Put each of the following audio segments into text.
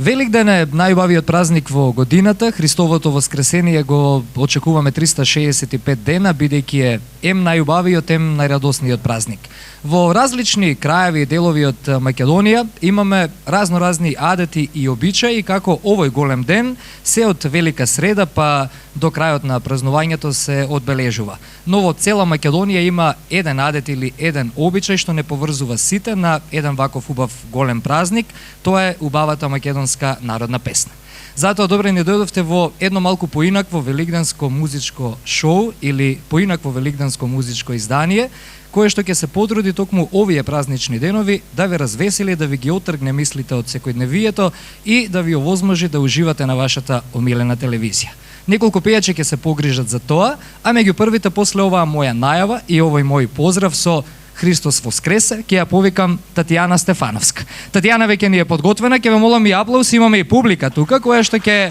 Великден е најубавиот празник во годината. Христовото воскресение го очекуваме 365 дена, бидејќи е најубавиот, најрадосниот празник. Во различни краеви и делови од Македонија имаме разноразни адети и обичаи, како овој голем ден се од Велика среда па до крајот на празнувањето се одбележува. Но во цела Македонија има еден адет или еден обичај што не поврзува сите на еден ваков убав голем празник, тоа е убавата македонска народна песна. Затоа добре ни дојдовте во едно малку поинакво великденско музичко шоу или поинакво великденско музичко издание, кое што ќе се потруди токму овие празнични денови да ве развесели, да ви ги отргне мислите од секојдневието и да ви овозможи да уживате на вашата омилена телевизија. Неколку пејачи ќе се погрижат за тоа, а меѓу првите после оваа моја најава и овој мој поздрав со Христос воскресе, ќе ја повикам Татјана Стефановска. Татјана веќе ни е подготвена, ќе ве молам и аплауз, имаме и публика тука, која што ќе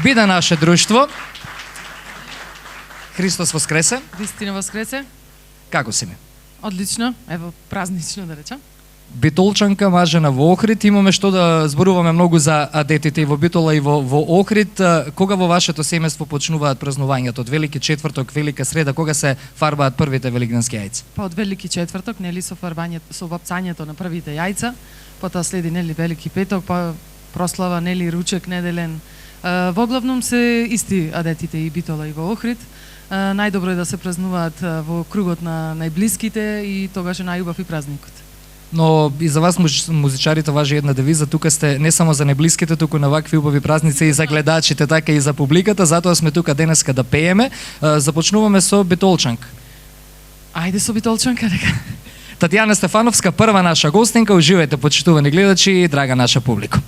биде наше друштво. Христос воскресе. Вистина воскресе. Како си ми? Одлично, ево празнично да речам. Битолчанка, мажена во Охрид, имаме што да зборуваме многу за адетите и во Битола и во Охрид. Кога во вашето семејство почнуваат празнувањето? Од Велики четврток, Велика среда, кога се фарбаат првите великденски јајца? Па од Велики четврток, нели со фарбањето, со вапцањето на првите јајца, потоа следи нели Велики петок, па прослава нели ручек неделен. Во главном се исти адетите и Битола и во Охрид. Најдобро е да се празнуваат во кругот на најблиските и тогаш е најубав и празникот. Но и за вас музичарите важи една девиза, тука сте не само за најблиските, туку на вакви убави празници и за гледачите, така и за публиката, затоа сме тука денеска да пееме. Започнуваме со Битолчанка. Ајде со Битолчанка, дека. Татјана Стефановска, прва наша гостинка, уживајте почитувани гледачи и драга наша публика.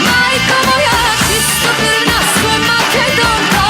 Majka moja, čisto krvna su Makedonka,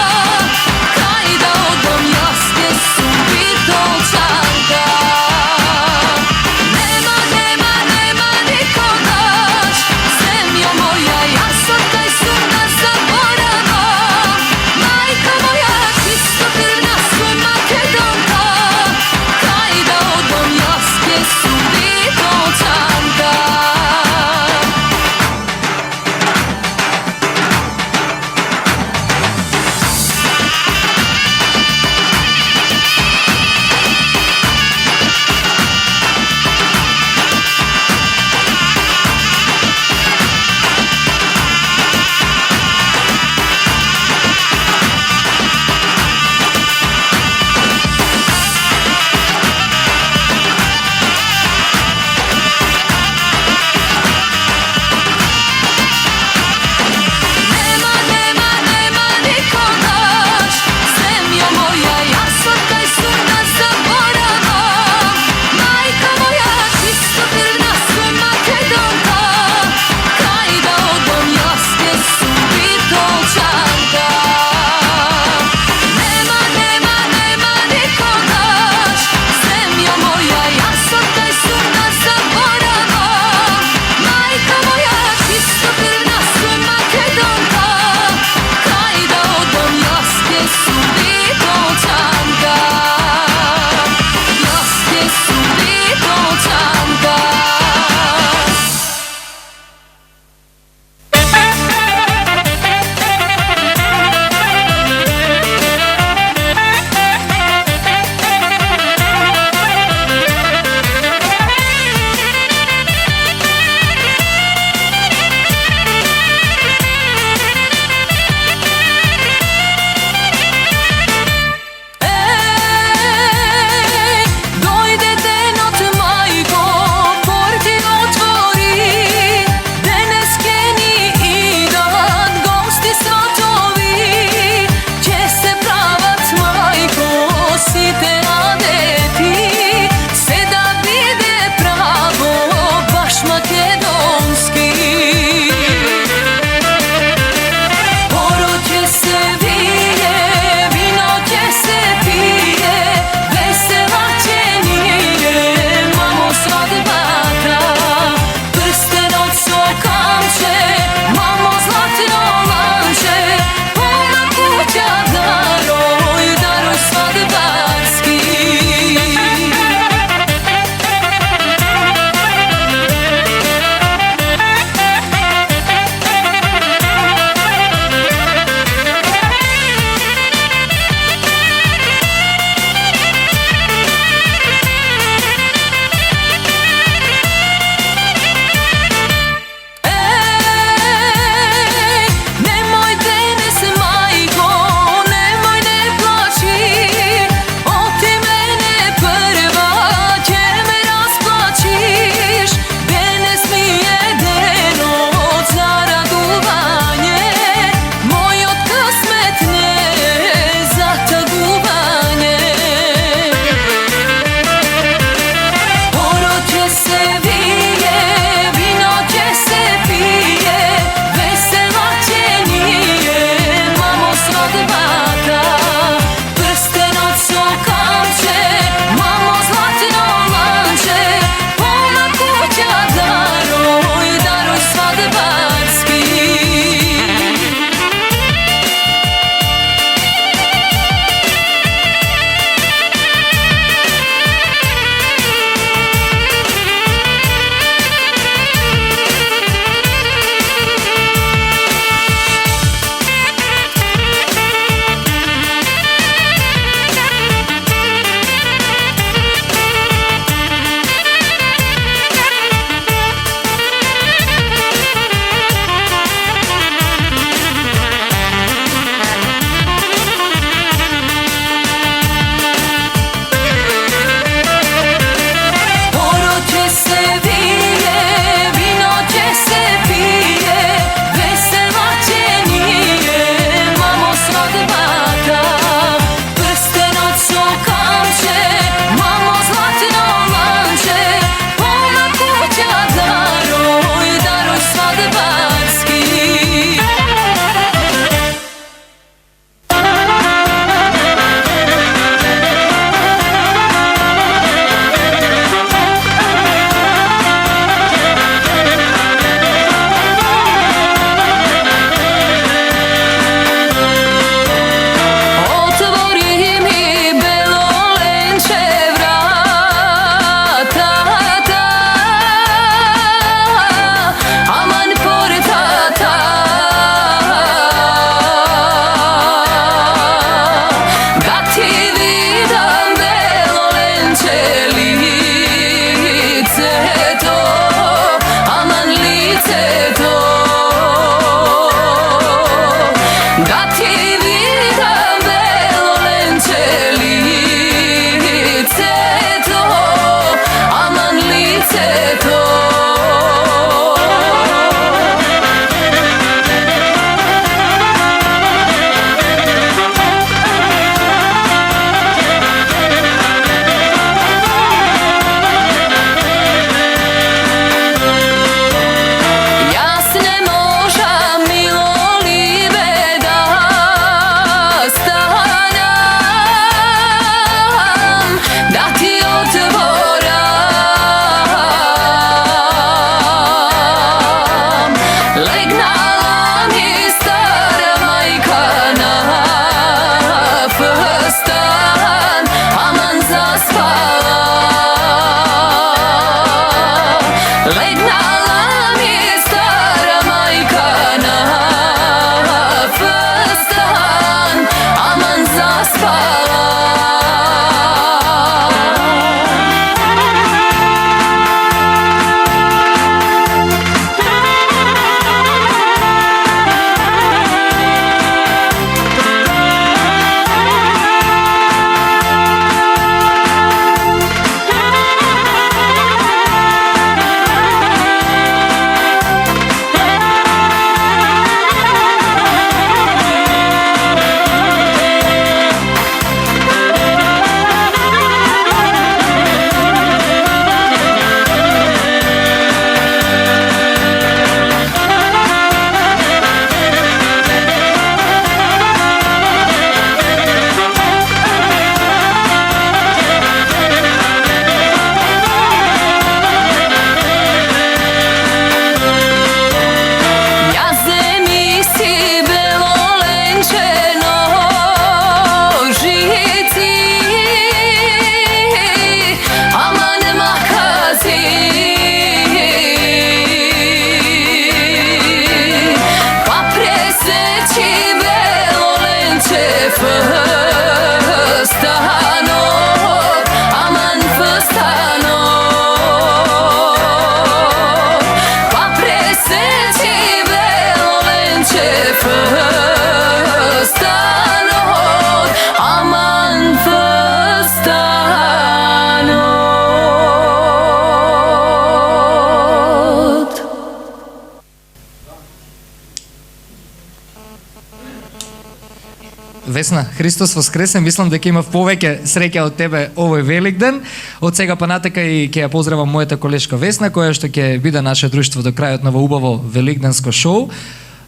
Весна, Христос воскресе, мислам дека имав повеќе среќа од тебе овој Великден. Од сега понатака и ќе ја поздравам мојата колешка Весна, која што ќе биде наше друштво до крајот на убаво великденско шоу.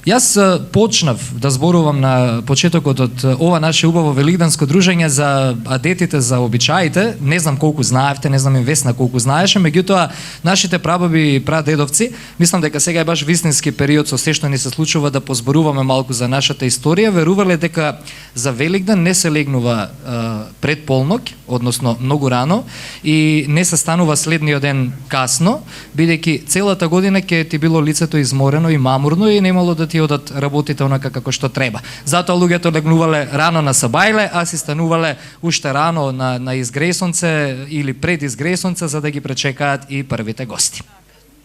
Јас почнав да зборувам на почетокот од ова наше убаво великденско дружење за адетите, за обичаите. Не знам колку знаевте, не знам и Весна колку знаеше, меѓутоа нашите прабаби и прадедовци, мислам дека сега е баш вистински период со се што ни се случува да позборуваме малку за нашата историја. Верувале дека за Великден не се легнува пред полнок, односно многу рано, и не се станува следниот ден касно, бидејќи целата година ќе ти било лицето изморено и мамурно и немало да ти одат работите онака како што треба. Затоа луѓето легнувале рано на сабајле, а си станувале уште рано на изгресонце или пред изгресонце за да ги пречекаат и првите гости.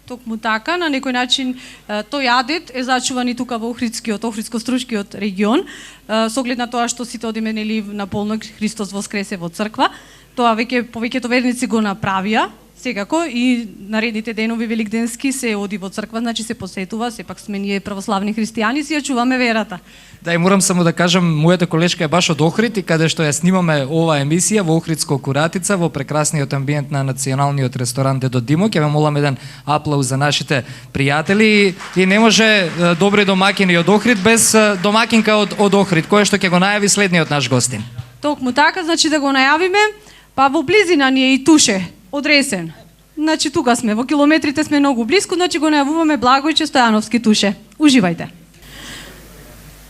Токму така, на некој начин тој адет е зачуван и тука во Охридско-Струшкиот регион, со оглед на тоа што сите одиме нели на полнок Христос воскресе во црква. Тоа повеќето верници го направија. Секако и наредните денови великденски се оди во црква, значи се посетува, сепак сме ние православни христијани, си ја чуваме верата. Да, и морам само да кажам, мојата колешка е баш од Охрид и каде што ја снимаме ова емисија во Охридско Куратица, во прекрасниот амбиент на националниот ресторан Дедо Димо. Ќе ве молам еден аплауз за нашите пријатели и не може добри домакини од Охрид без домакинка од Охрид, која што ќе го најави следниот наш гостин. Токму така, значи да го најавиме, па во близина ни е и Туше, од Ресен. Значи тука сме, во километрите сме многу близко, значи го најавуваме Благојче Стојановски Туше. Уживајте.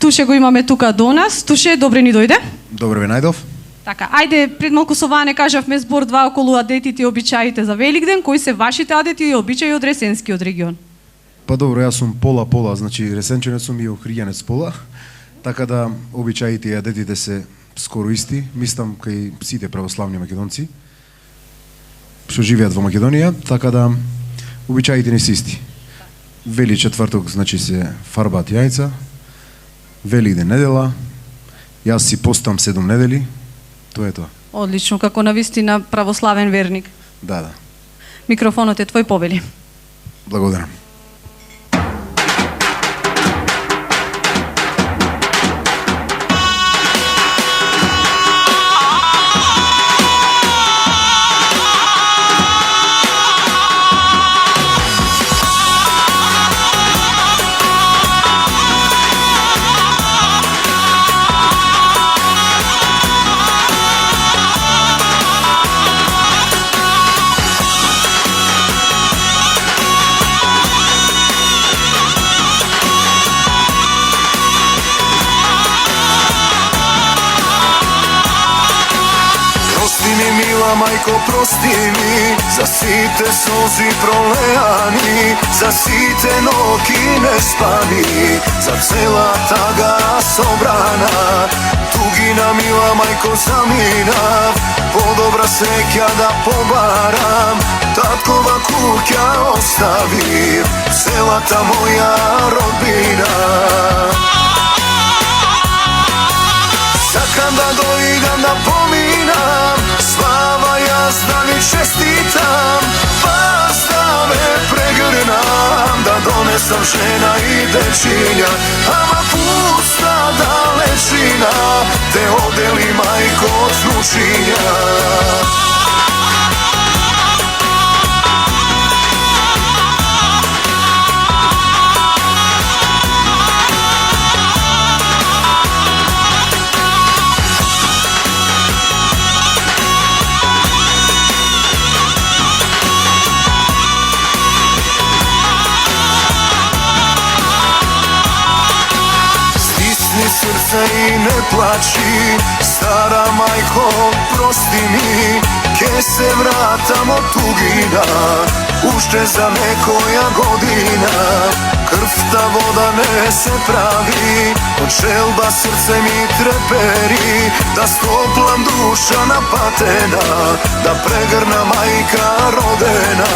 Туше го имаме тука до нас. Туше, добре ни дојде. Добре ве најдов. Така, ајде, пред малку со Ване кажавме збор два околу адетите и обичаите за Великден, кои се вашите адети и обичаи од Ресенскиот регион? Па добро, јас сум пола, значи ресенченец сум и охријанец пола, така да обичаите и адетите се скоро исти, мислам кај сите православни македонци што живеат во Македонија, така да обичаите не се исти. Вели четврток, значи се фарбаат јајца, Великден недела, јас си постам 7 недели, тоа е тоа. Одлично, како навистина православен верник. Да. Микрофонот е твој, повели. Благодарам. Мајко, прости ми за сите солзи пролеани, за сите ноки неспани, за цела тага собрана. Тугина мила мајко заминав, подобра среќа да побарам. Таткова куќа оставив, целата моја родбина. Сакам да дојдам да поминам, слава јас да ви честитам, вас да ме прегрнам, да донесам жена и дечиња, ама пуста далечина, те одели мајко од внучиња. Срце и не плачи, стара мајко, прости ми, ке се вратам од тугина, уште за некоја година. Крвта вода не се прави, од желба срце ми трепери, да стоплам душа напатена, да прегрна мајка родена.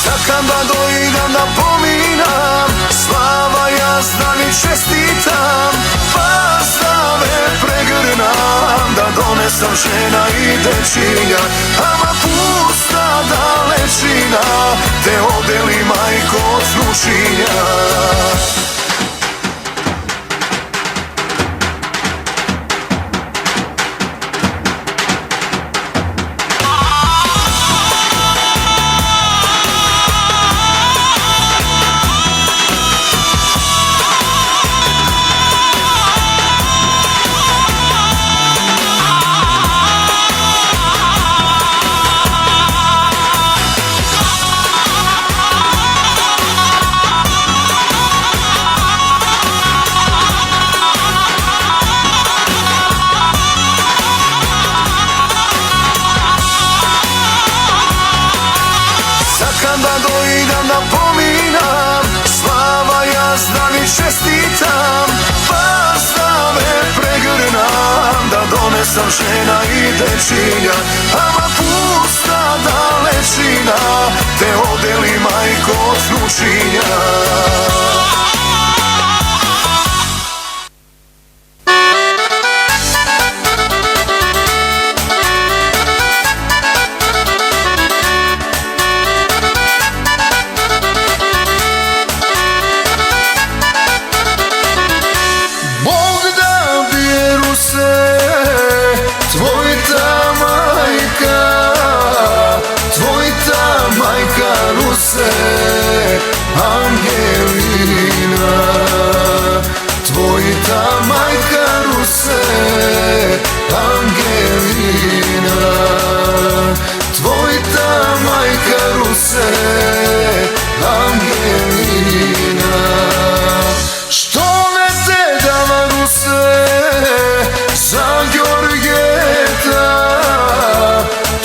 Сакам да дојдам да поминам, слава јас да ви честитам, вас да ме прегрнам, да донесам жена и дечиња, ама пуста далечина, те одели мајко од внучиња. sam žena i dečinja, ama pusta dalečina, te odeli majko od snušinja. Angelina, tvojita majka Ruse, Angelina, tvojita majka Ruse, Angelina. Što ne te dava Ruse za Georgeta,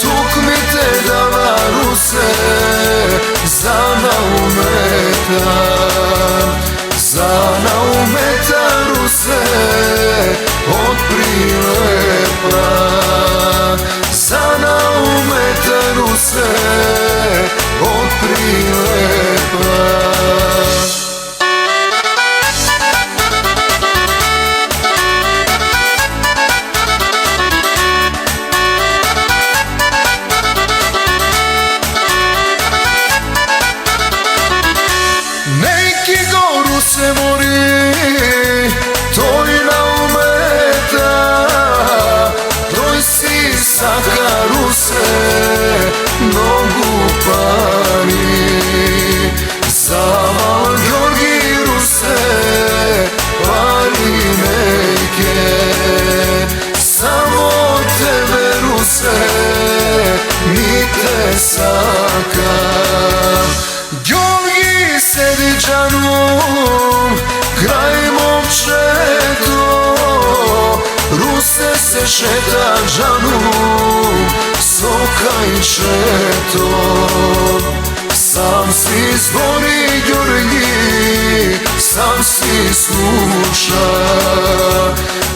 tuk mi te dava Ruse za Naumeta, za Naumeta Ruse od prilepa, za Naumeta Ruse od prilepa. Se mori, toj Naumeta, toj si saka Ruse, nogu pani. Zaval Georgi Ruse, pari neke, samo tebe Ruse, mi te saka. Georgi sedi džanom, kraj momčeto, Ruse se šeta džanom, soka i četo. Sam si zbori Georgi, sam si sluša,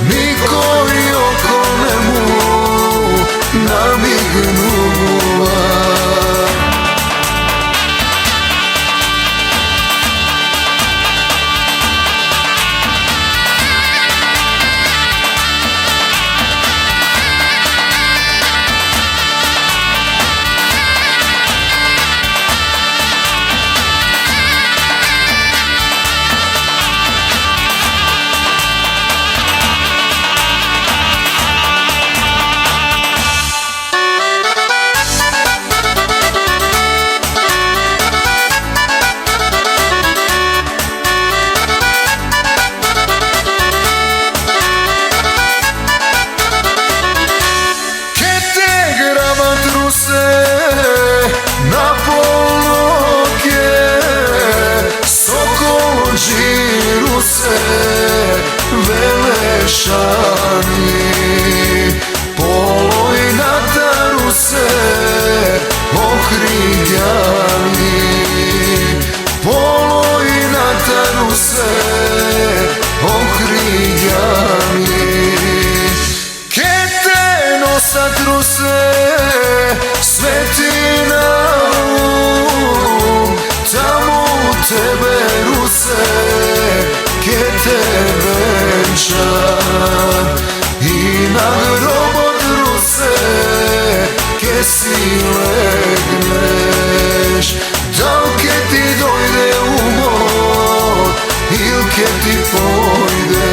niko i oko nemu namignula. Na poloke Sokolđi Ruse Velešani, poloj nata Ruse Ohrigjani, poloj nata Ruse Ohrigjani. Kete nosat Ruse Sveti Naum, tamo u tebe Ruse, ke te venčam, i na grob od Ruse, ke si legneš, da li ke ti dojde umor, il ke ti pojde.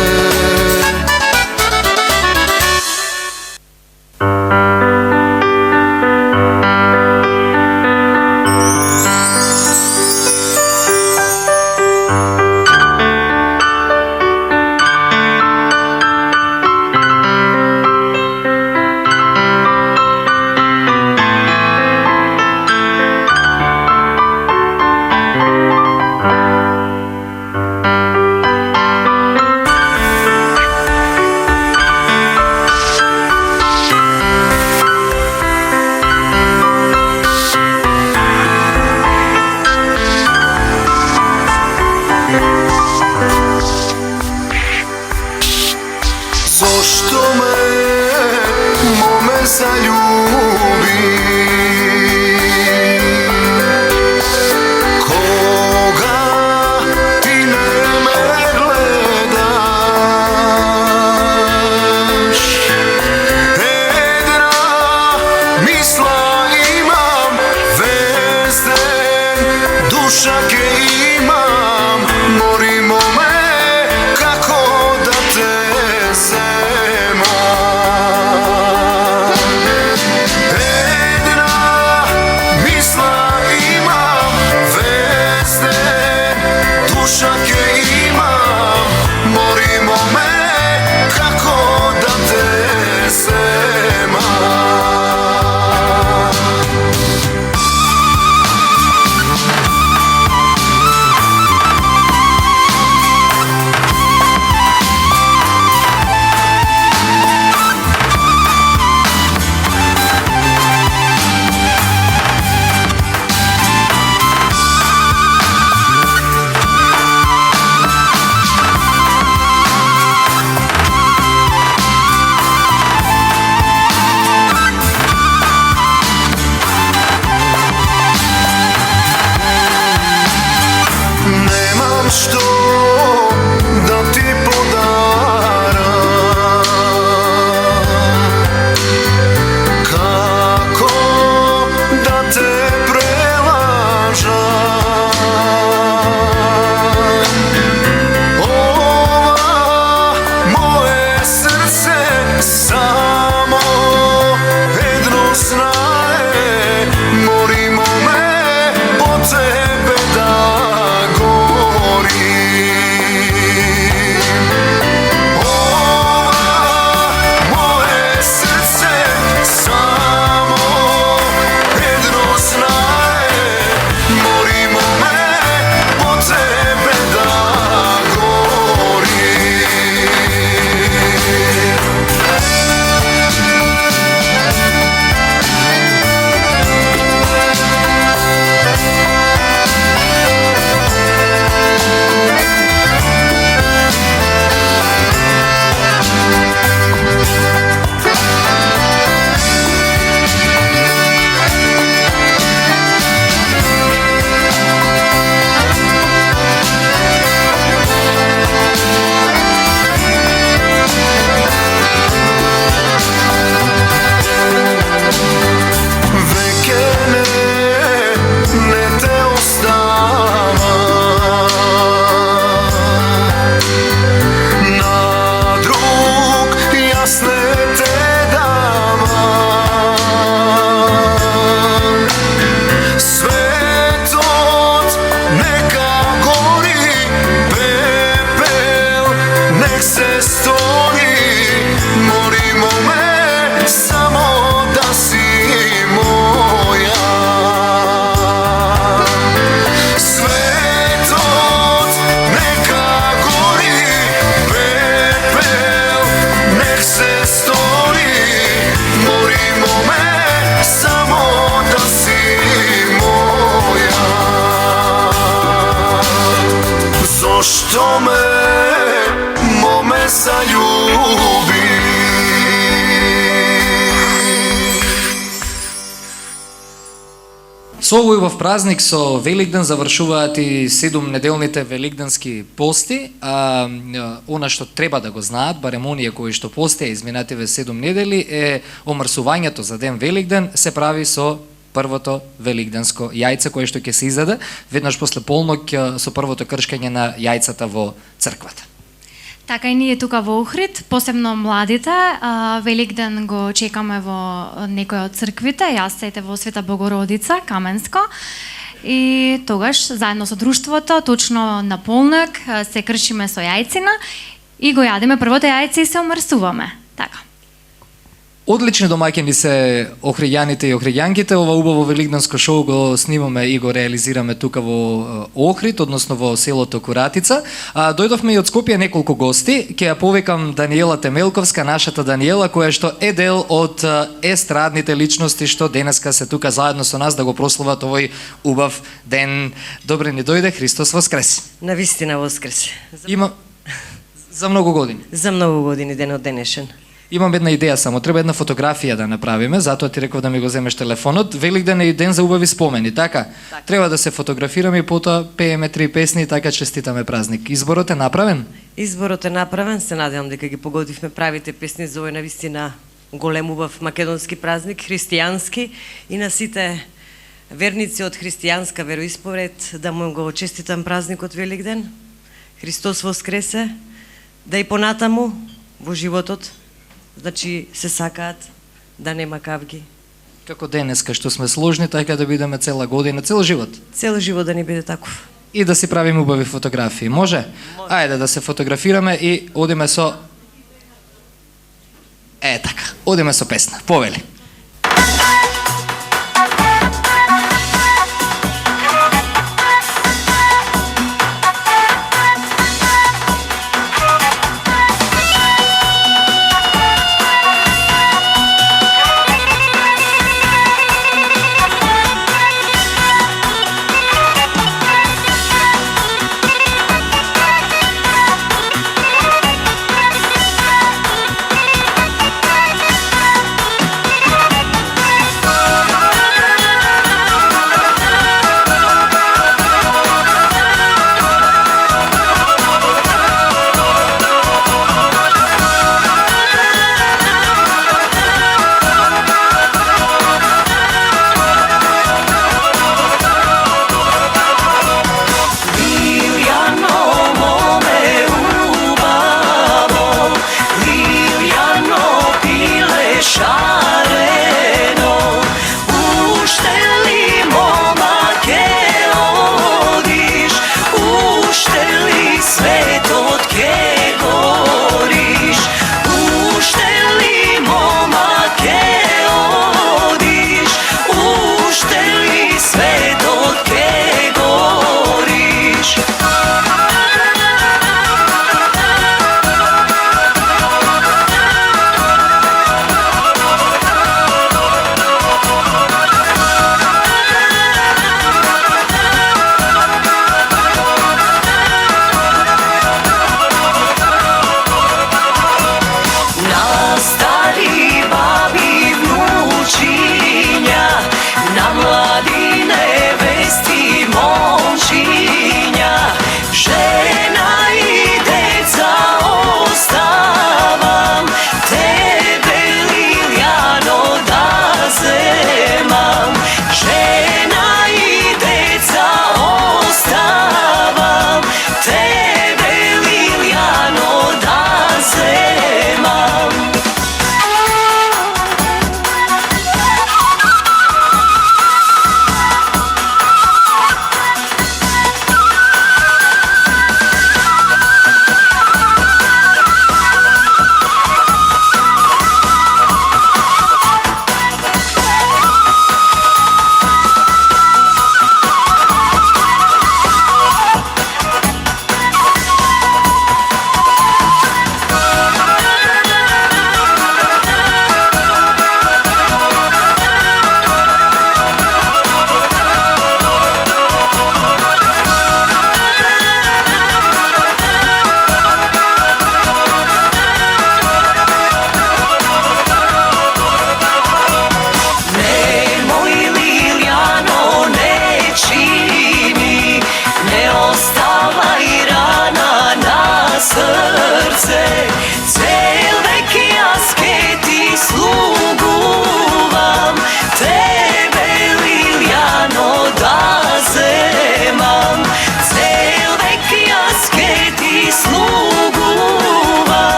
Моме залюби. Со овој убав празник, со Великден, завршуваат и 7-неделните великденски пости. Она што треба да го знаат, барем оние кои што постеа изминативе 7 недели, е омрсувањето за ден Великден се прави со првото великденско јајце кое што ќе се издаде веднаш после полноќ со првото кршкање на јајцата во црквата. Така и ние тука во Охрид, посебно младите, Великден го чекаме во некој од црквите, јас сете во Света Богородица, Каменско, и тогаш заедно со друштвото, точно на полнок, се кршиме со јајцина и го јадеме првото јајце и се омрсуваме. Така. Одлични домаќини се охријаните и охријанките. Ова убаво великденско шоу го снимаме и го реализираме тука во Охрид, односно во селото Куратица. Дојдовме и од Скопје неколку гости. Ќе ја повикам Даниела Темелковска, нашата Даниела, која што е дел од естрадните личности што денеска се тука заедно со нас да го прослават овој убав ден. Добре ни дојде, Христос воскресе. Навистина воскресе. Има за многу години. За многу години денот денешен. Имам една идеја само, треба една фотографија да направиме, затоа ти реков да ми го земеш телефонот. Великден е и ден за убави спомени, така? Треба да се фотографираме и потоа пееме 3 песни и така честитаме празник. Изборот е направен? Изборот е направен, се надевам дека ги погодивме правите песни за овој навистина голем убав македонски празник, христијански, и на сите верници од христијанска вероисповед да му го честитам празникот Великден. Христос воскресе, да и понатаму во животот, значи се сакаат да нема кавги. Како денеска што сме сложни, така да бидеме цела година, цел живот. Цел живот да ни биде таков. И да си правиме убави фотографии. Може? Ајде да се фотографираме и одиме со... така, одиме со песна. Повели.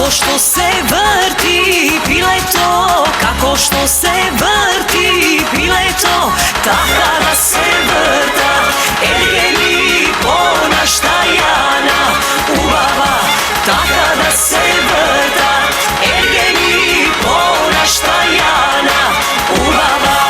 Како што се врти пилето, како што се врти пилето, така да се врта Ергени по нашта Јана убава, така да се врта Ергени по нашта Јана убава.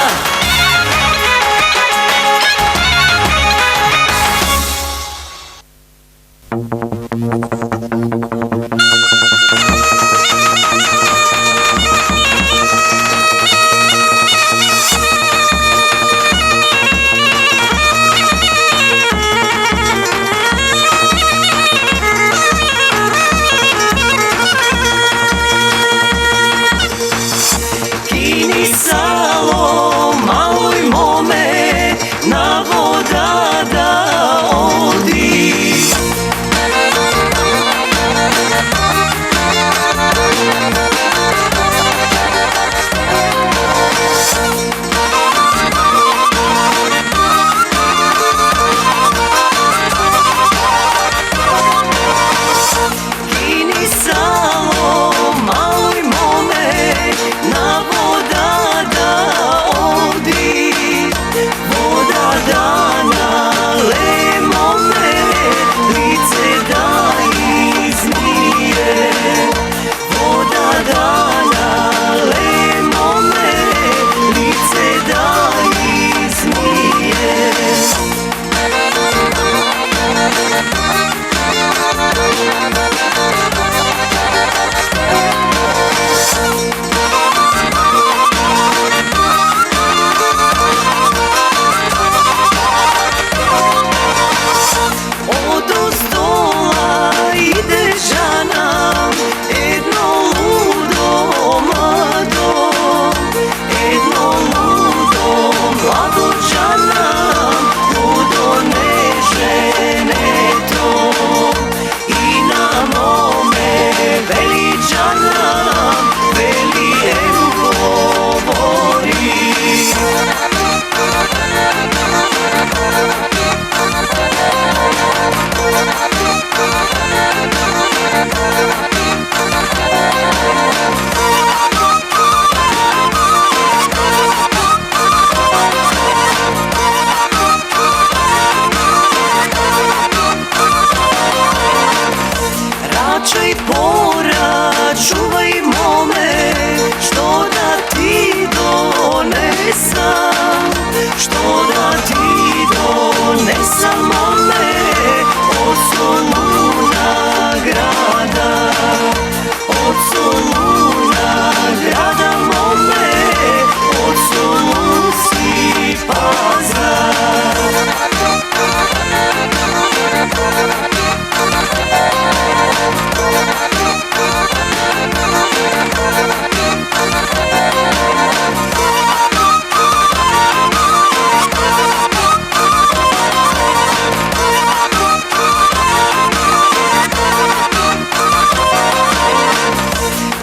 Kini salo maloj mome na voda da odi. Kini salo maloj mome na voda da odi, voda dana lemo me lice da izmije, voda dana lemo me lice da izmije. Odozdola ide žana, jedno ludo mlado, jedno ludo mlado žana, ludo nežene to. I na mome veličana, veli em govori. Račaj pora, čuvaj mome, što da ti donesam, što da ti donesam mome, od Soluna grada, od Soluna grada mome, od Solunski pazar.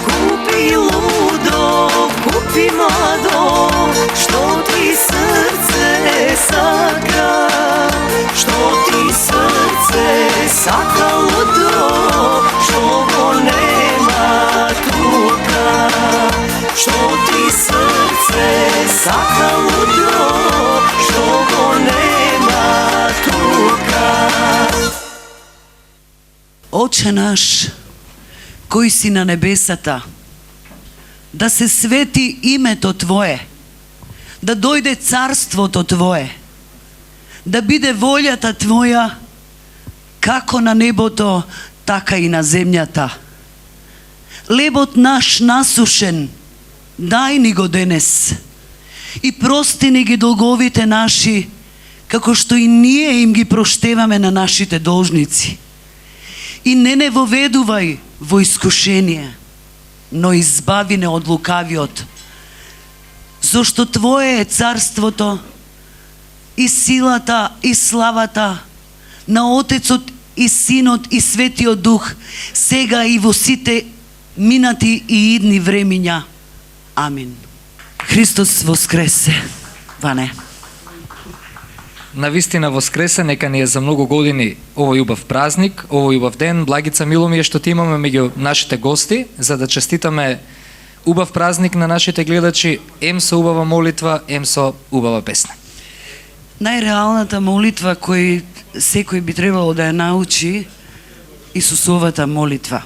Kupi ludo, kupi mlado, što ti srce saka, što ti srce saka ludo, što go nema tuka, što ti srce saka ludo, što go nema tuka. Oče naš, koji si na nebesata, da se sveti imето Tvoje, da dojde carството Tvoje, da bide voljata Tvoja kako na nебото, така и на земјата. Лебот наш насушен, дај ни го денес и прости ни ги долговите наши, како што и ние им ги проштеваме на нашите должници. И не воведувај во искушение, но избави не од лукавиот. Зошто Твое е царството и силата и славата на Отецот и Синот и Светиот Дух, сега и во сите минати и идни времиња. Амин. Христос воскресе. Ване. на вистина воскресе, нека ни е за многу години овој убав празник, овој убав ден. Благица, мило ми е што ти имаме меѓу нашите гости, за да честитаме убав празник на нашите гледачи, ем со убава молитва, ем со убава песна. Најреалната молитва кој секој би требало да ја научи, Исусовата молитва.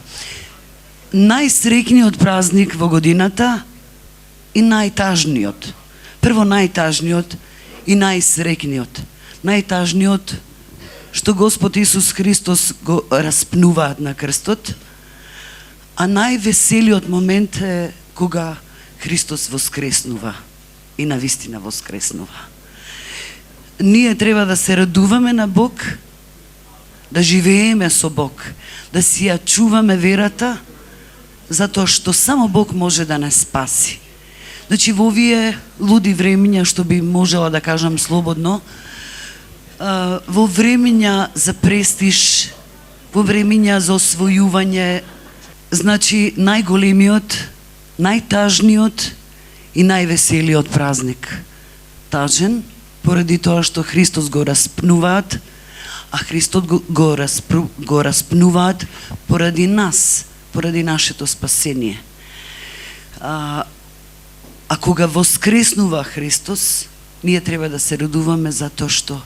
Најсрекниот празник во годината и најтажниот. Прво најтажниот и најсрекниот. Најтажниот што Господ Исус Христос го распнуваат на крстот, а највеселиот момент е кога Христос воскреснува и навистина воскреснува. Ние треба да се радуваме на Бог, да живееме со Бог, да си ја чуваме верата, затоа што само Бог може да не спаси. Значи, во овие луди времиња, што би можела да кажам слободно, во времиња за престиж, во времиња за освојување, значи, најголемиот, најтажниот и највеселиот празник. Тажен, поради тоа што Христос го распнуваат, а Христос го распнуваат поради нас, поради нашето спасение. А кога воскреснува Христос, ние треба да се радуваме затоа што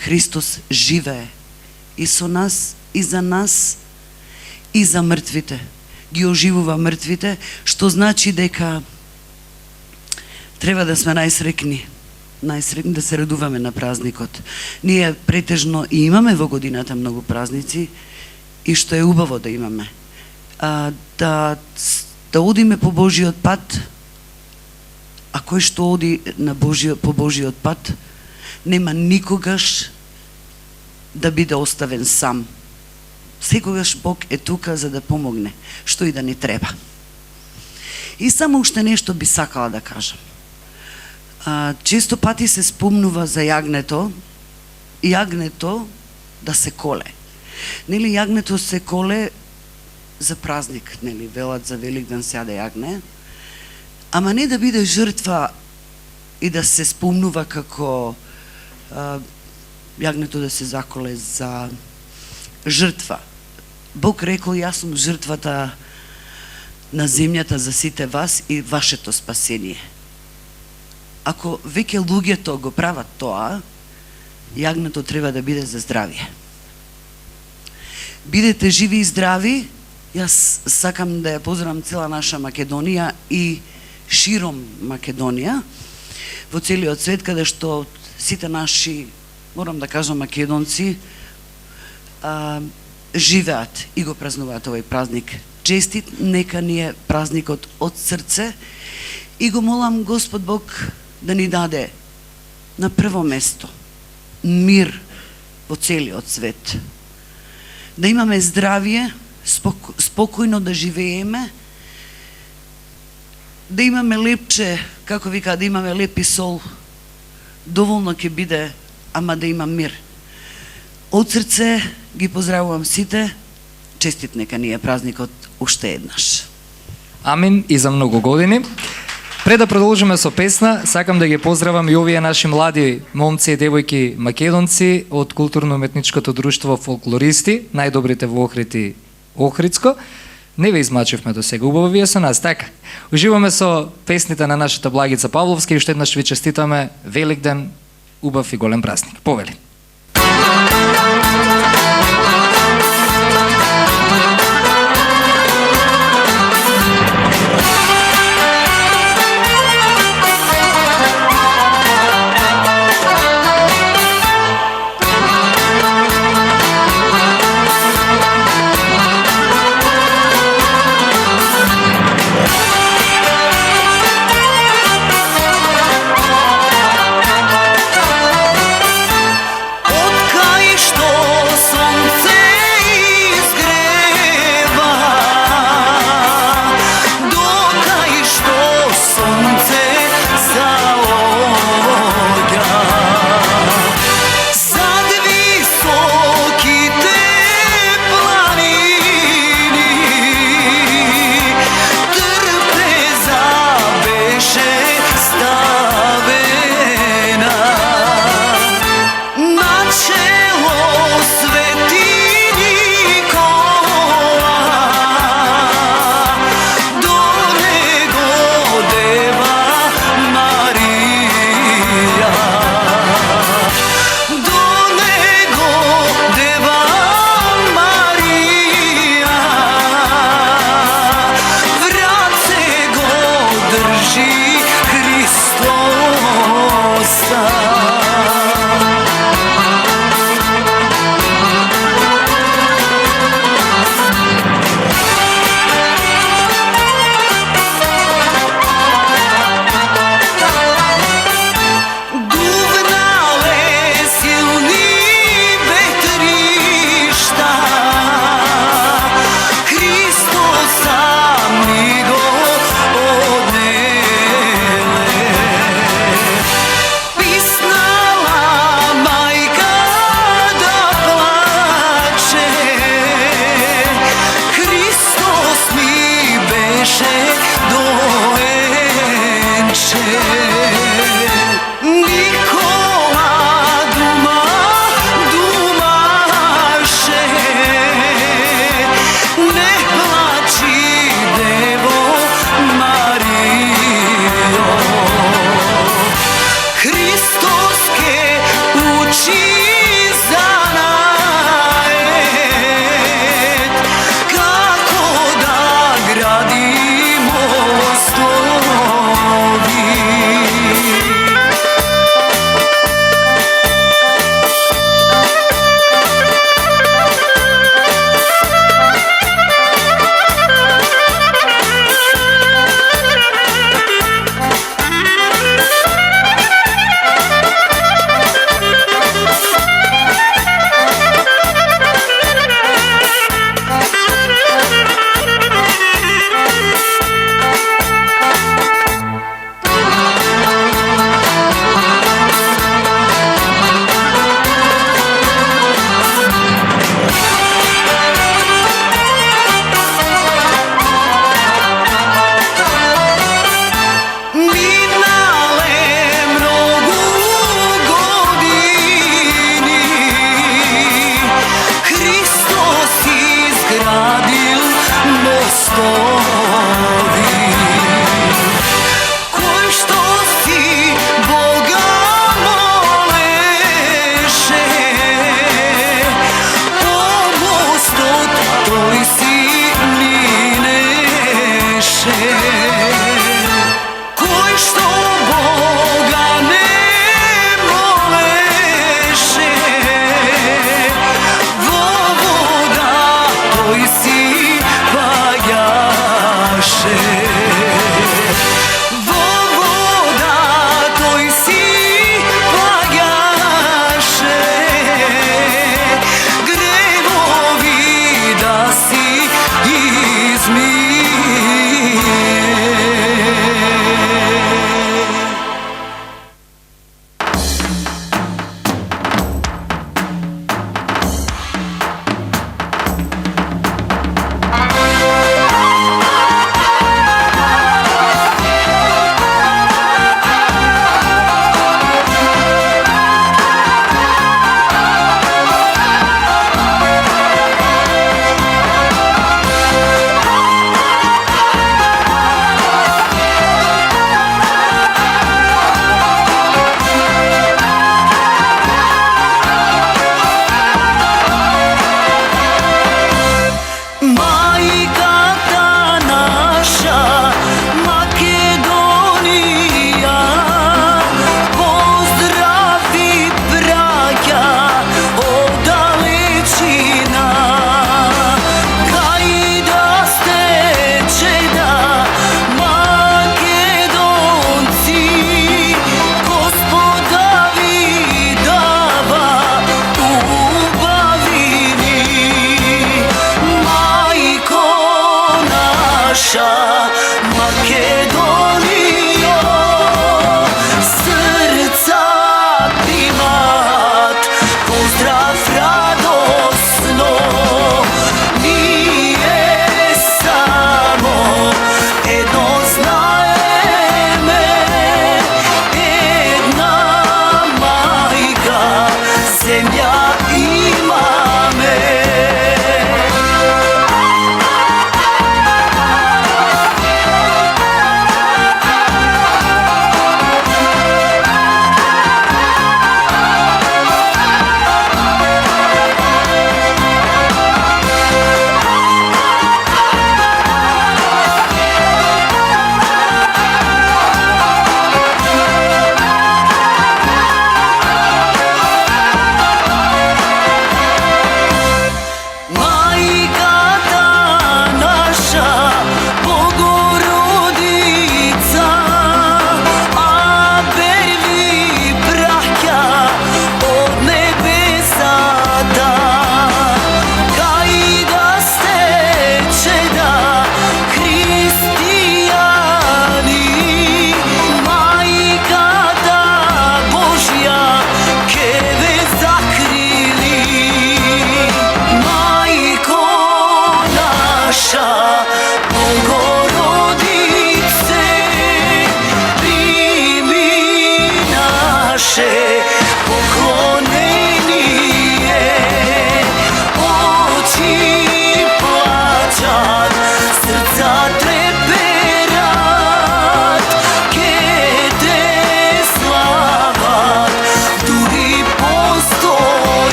Христос живее и со нас, и за нас, и за мртвите. Ги оживува мртвите, што значи дека треба да сме најсрекни да се радуваме на празникот. Ние претежно и имаме во годината многу празници и што е убаво да имаме. Да одиме по Божиот пат, а кој што оди по Божиот пат, нема никогаш да биде оставен сам. Секогаш Бог е тука за да помогне, што и да ни треба. И само уште нешто би сакала да кажам. Често пати се спомнува за јагнето да се коле. Нели, јагнето се коле за празник, нели, велат за Великден се јаде јагне, ама не да биде жртва и да се спомнува како јагнето да се заколе за жртва. Бог рекол, јас сум жртвата на земјата за сите вас и вашето спасение. Ако веќе луѓето го прават тоа, јагнето треба да биде за здравие. Бидете живи и здрави. Јас сакам да ја поздравам цела наша Македонија и широм Македонија, во целиот свет, каде што сите наши, морам да кажам, македонци, живеат и го празнуваат овој празник. Честит, нека ни е празникот од срце и го молам Господ Бог да ни даде на прво место мир во целиот свет. Да имаме здравие, спокојно да живееме, да имаме лепче, како вика, да имаме леп и сол, доволно ќе биде, ама да има мир. Од срце ги поздравувам сите, честит нека ни е празникот уште еднаш. Амин и за многу години. Пред да продолжиме со песна, сакам да ги поздравам и овие наши млади момци и девојки македонци од културно-уметничкото друштво Фолклористи, најдобрите во Охрид и Охридско. Не ве измачивме до сега, убаво вие со нас, така. Уживаме со песните на нашата Благица Павловска и уште еднаш ви честитаме Великден, убав и голем празник. Повели. Од кај што mostovi. Кој што си Бога молеше, по мостот тој си минеше. Кој што Бога не молеше, во вода тој си паѓаше.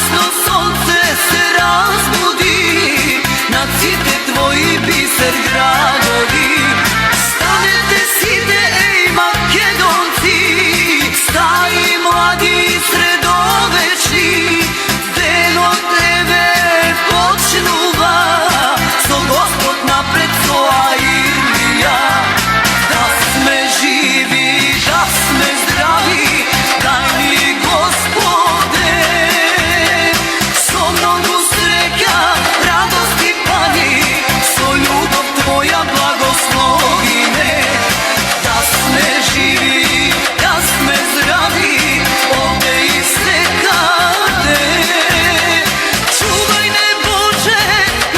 Јасно сонце се разбуди над сите твои бисер градови. Станете сите, еј македонци, стари, млади, средовечни, ден од тебе почнува, со Господ напред своја Илија. Да сме живи, да сме здрави, дај ни Господе, со многу среќа, радост и пани, со љубов Твоја благослови ме. Да сме живи, да сме здрави, овде и секаде. Чувај не Боже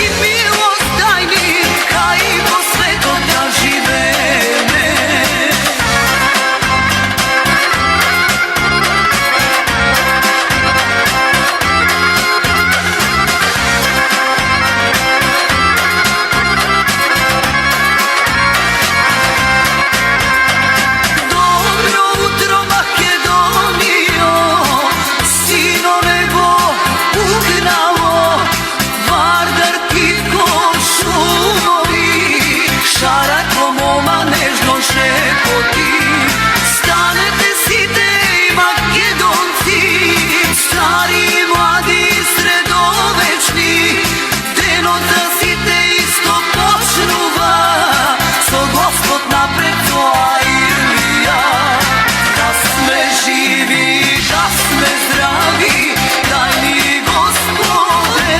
и милост дај ни, кај во светот да живееме. Добро утро, Македонијо, сино небо угнало, Вардар, Китко, шумови, шарако мома нежно шепоти. Станете сите македонци, стари и млади, средовечни, денот за сите исто почнува, со Господ напред своја Илија. Да сме живи, да сме здрави, дај ни Господе,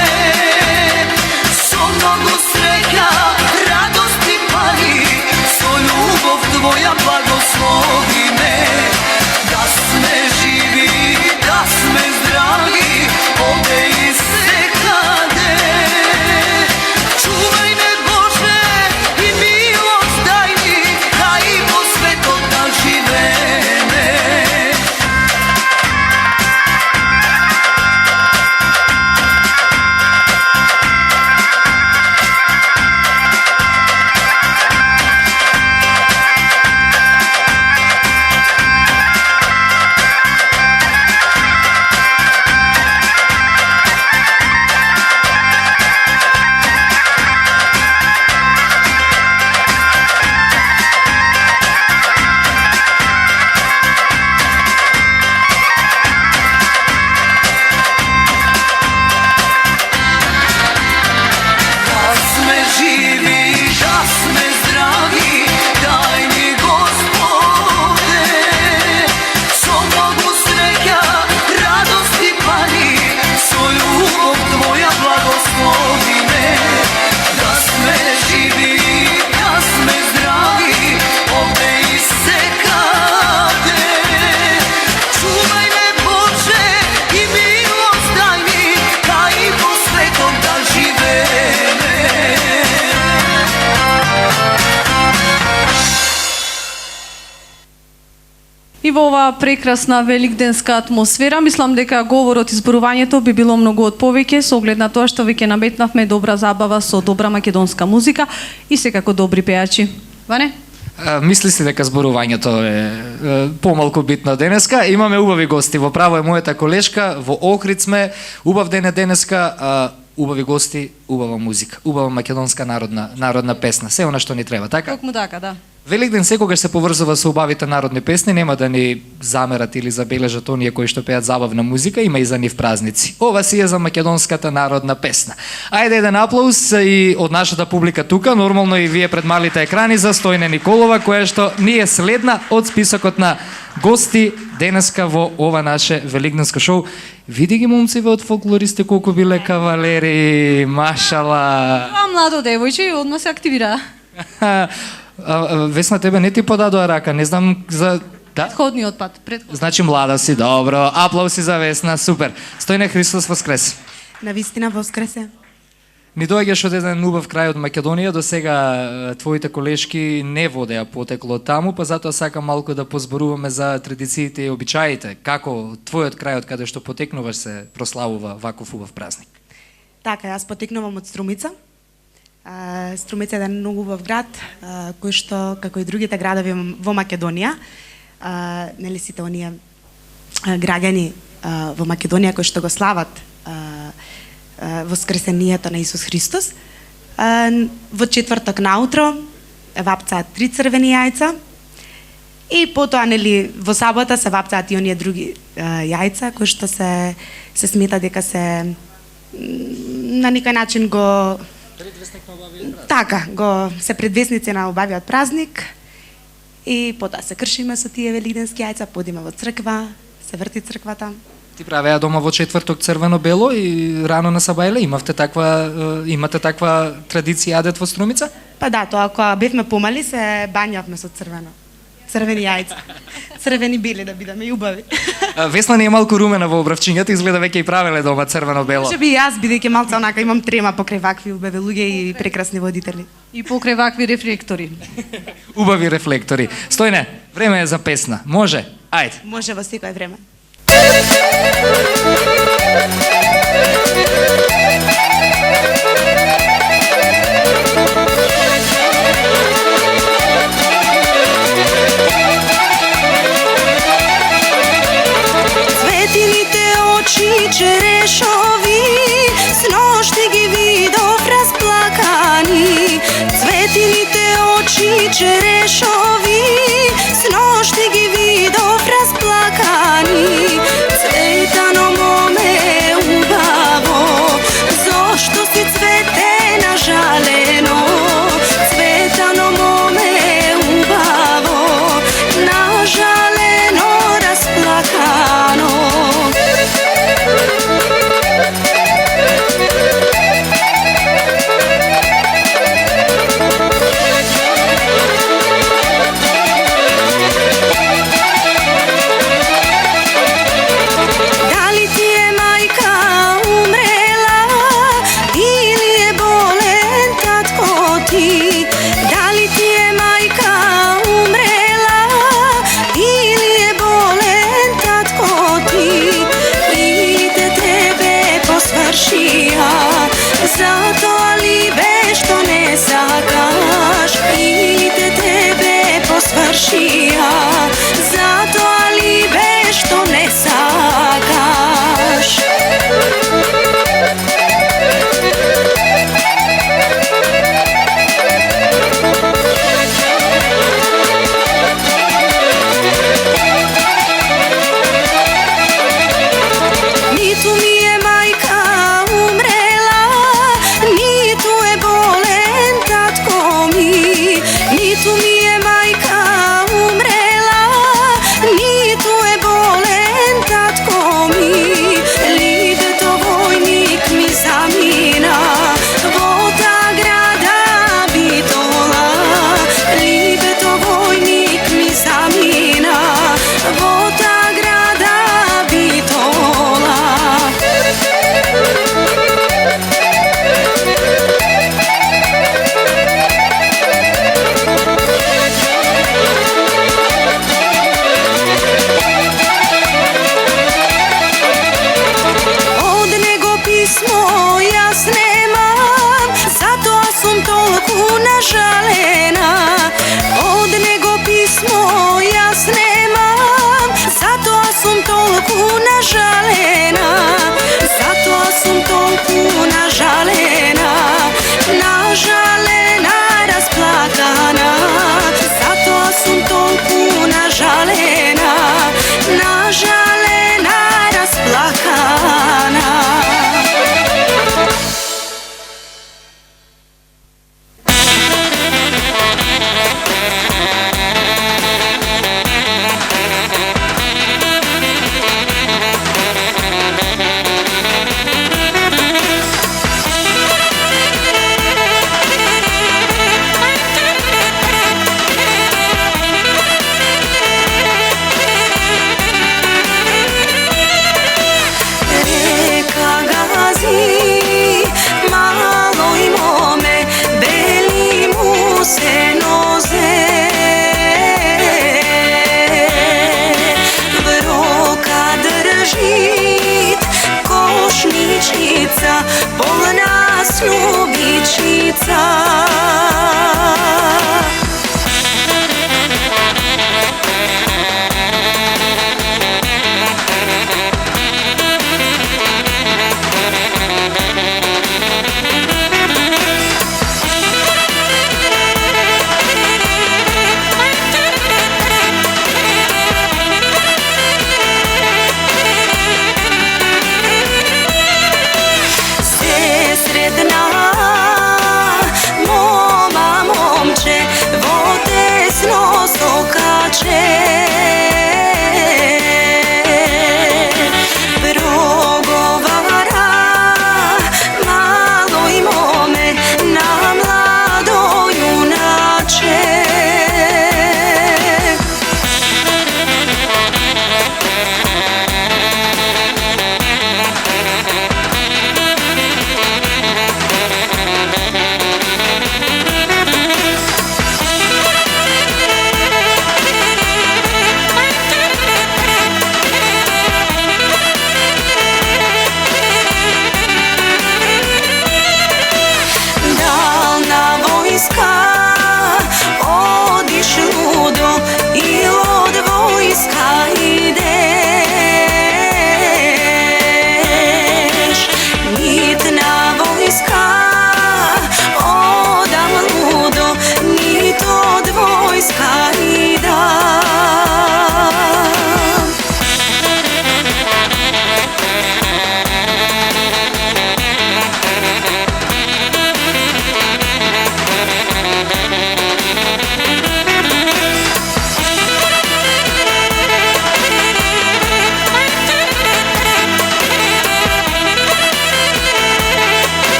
со многу среќа, радост и пари, со љубов Твоја благослови ме. Да сме живи, да сме здрави, овде и секаде. Чувај не Боже и милост дај ни, кај во светот да живееме. Да сме живи, да сме здрави, дај ни Господе, со многу среќа, радост и пари, со љубов Твоја благослови ме. Да сме живи, да сме здрави, овде и секаде. Чувај не Боже и милост дај ни, кај во светот да живееме. И во оваа прекрасна великденска атмосфера, мислам дека говорот и зборувањето би било многу од повеќе со оглед на тоа што веќе наметнавме добра забава со добра македонска музика и секако добри пејачи. Ване? Мисли си дека зборувањето е помалку битно денеска. Имаме убави гости. Во право е мојата колешка, во Охрид сме. Убав ден е денеска, убави гости, убава музика, убава македонска народна песна. Се она што ни треба, така? Токму така, да. Великден секогаш се поврзува со убавите народни песни, нема да ни замерат или забележат оние кои што пеат забавна музика, има и за нив празници. Ова си е за македонската народна песна. Ајде еден аплауз и од нашата публика тука, нормално и вие пред малите екрани за Стојне Николова, која што ни е следна од списокот на гости денеска во ова наше великденско шоу. Види ги момциве од фолклористи колку биле кавалери, машала. А младо девојче одма се активира. Весна, тебе не ти подадоа рака, не знам за... Да? Предходниот пат. Значи млада си, добро. Аплауси за Весна, супер. Стојне, Христос воскресе. Навистина воскресе. Ни доаѓаш од еден убав крај од Македонија, до сега твоите колешки не водеа потекло таму, па затоа сакам малку да позборуваме за традициите и обичаите. Како твојот крај од каде што потекнуваш се прославува ваков убав празник? Така, јас потекнувам од Струмица. Струмица е еден многу убав град, кој што, како и другите градови во Македонија, нели сите оние граѓани во Македонија кои што го слават воскресението на Исус Христос. Во четврток наутро вапцаат 3 црвени јајца и потоа нели во сабота се вапцаат и оние други јајца кои што се смета дека се на некој начин го така го се предвесници на убавиот празник и потоа се кршиме со тие велигденски јајца, подиме во црква, се врти црквата. Ти правеа дома во четврток црвено-бело и рано на Сабајле имате таква традиција јадат во Струмица? Па да, тоа кога бевме помали се бањавме со црвени јајца. Црвени бели да бидеме и убави. Весна не е малку румена во обравчињата, изгледа веќе и правеле дома црвено-бело. Може би и јас бидејќи малку онака имам трема покрај вакви убави луѓе и прекрасни водители. И покрај вакви рефлектори. Убави рефлектори. Стојне, време е за песна. Може? Ајде. Може во секое време. Светилите очи черешови, сношти ги видов расплакани. Светилите очи черешови, сношти ги видов расплакани. Цветано моме убаво, зошто си цвете нажалено? Цветано моме убаво, нажалено, расплакано. Дали ти е мајка умрела или е болен татко ти? Дали ти е мајка умрела или е болен татко ти? Или те тебе посвршија, затоа ли бе што не сакаш? Или те тебе посвршија, затоа ли бе што не сакаш? Ниту ми е мајка умрела, ниту е болен татко ми. Ниту ми е мајка умрела, ниту е болен татко ми. Либето војник ми замина, во таа града Битола. Либето војник ми замина, во таа града Битола. Од него писмо јас немам, затоа сум толку нажалена. Од него писмо јас немам, затоа сум толку нажалена. Затоа сум толку нажалена, нажалена, расплакана. Затоа сум толку нажалена, нажалена, расплакана. Река гази, малој моме, бели му се нозе. В рока држит кошничица, полна слубичица.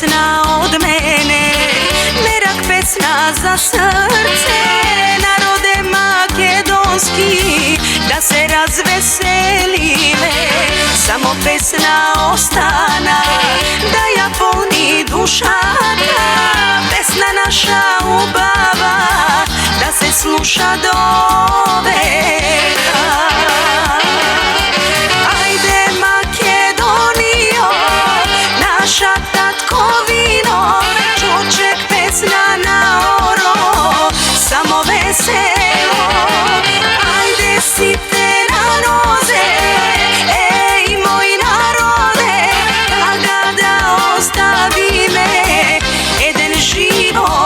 pesna od mene, merак pesna za srce, narode makedonski, da se razveselime. Samo pesna ostana, da ja polni dušata, pesna naša ubava, da se sluša do veka. Ajde Makedonijo, naša tatkovino, čoček pesna na oro, samo veselo. Ajde site na noze, ej moj narode, kada da ostavi me, eden živote.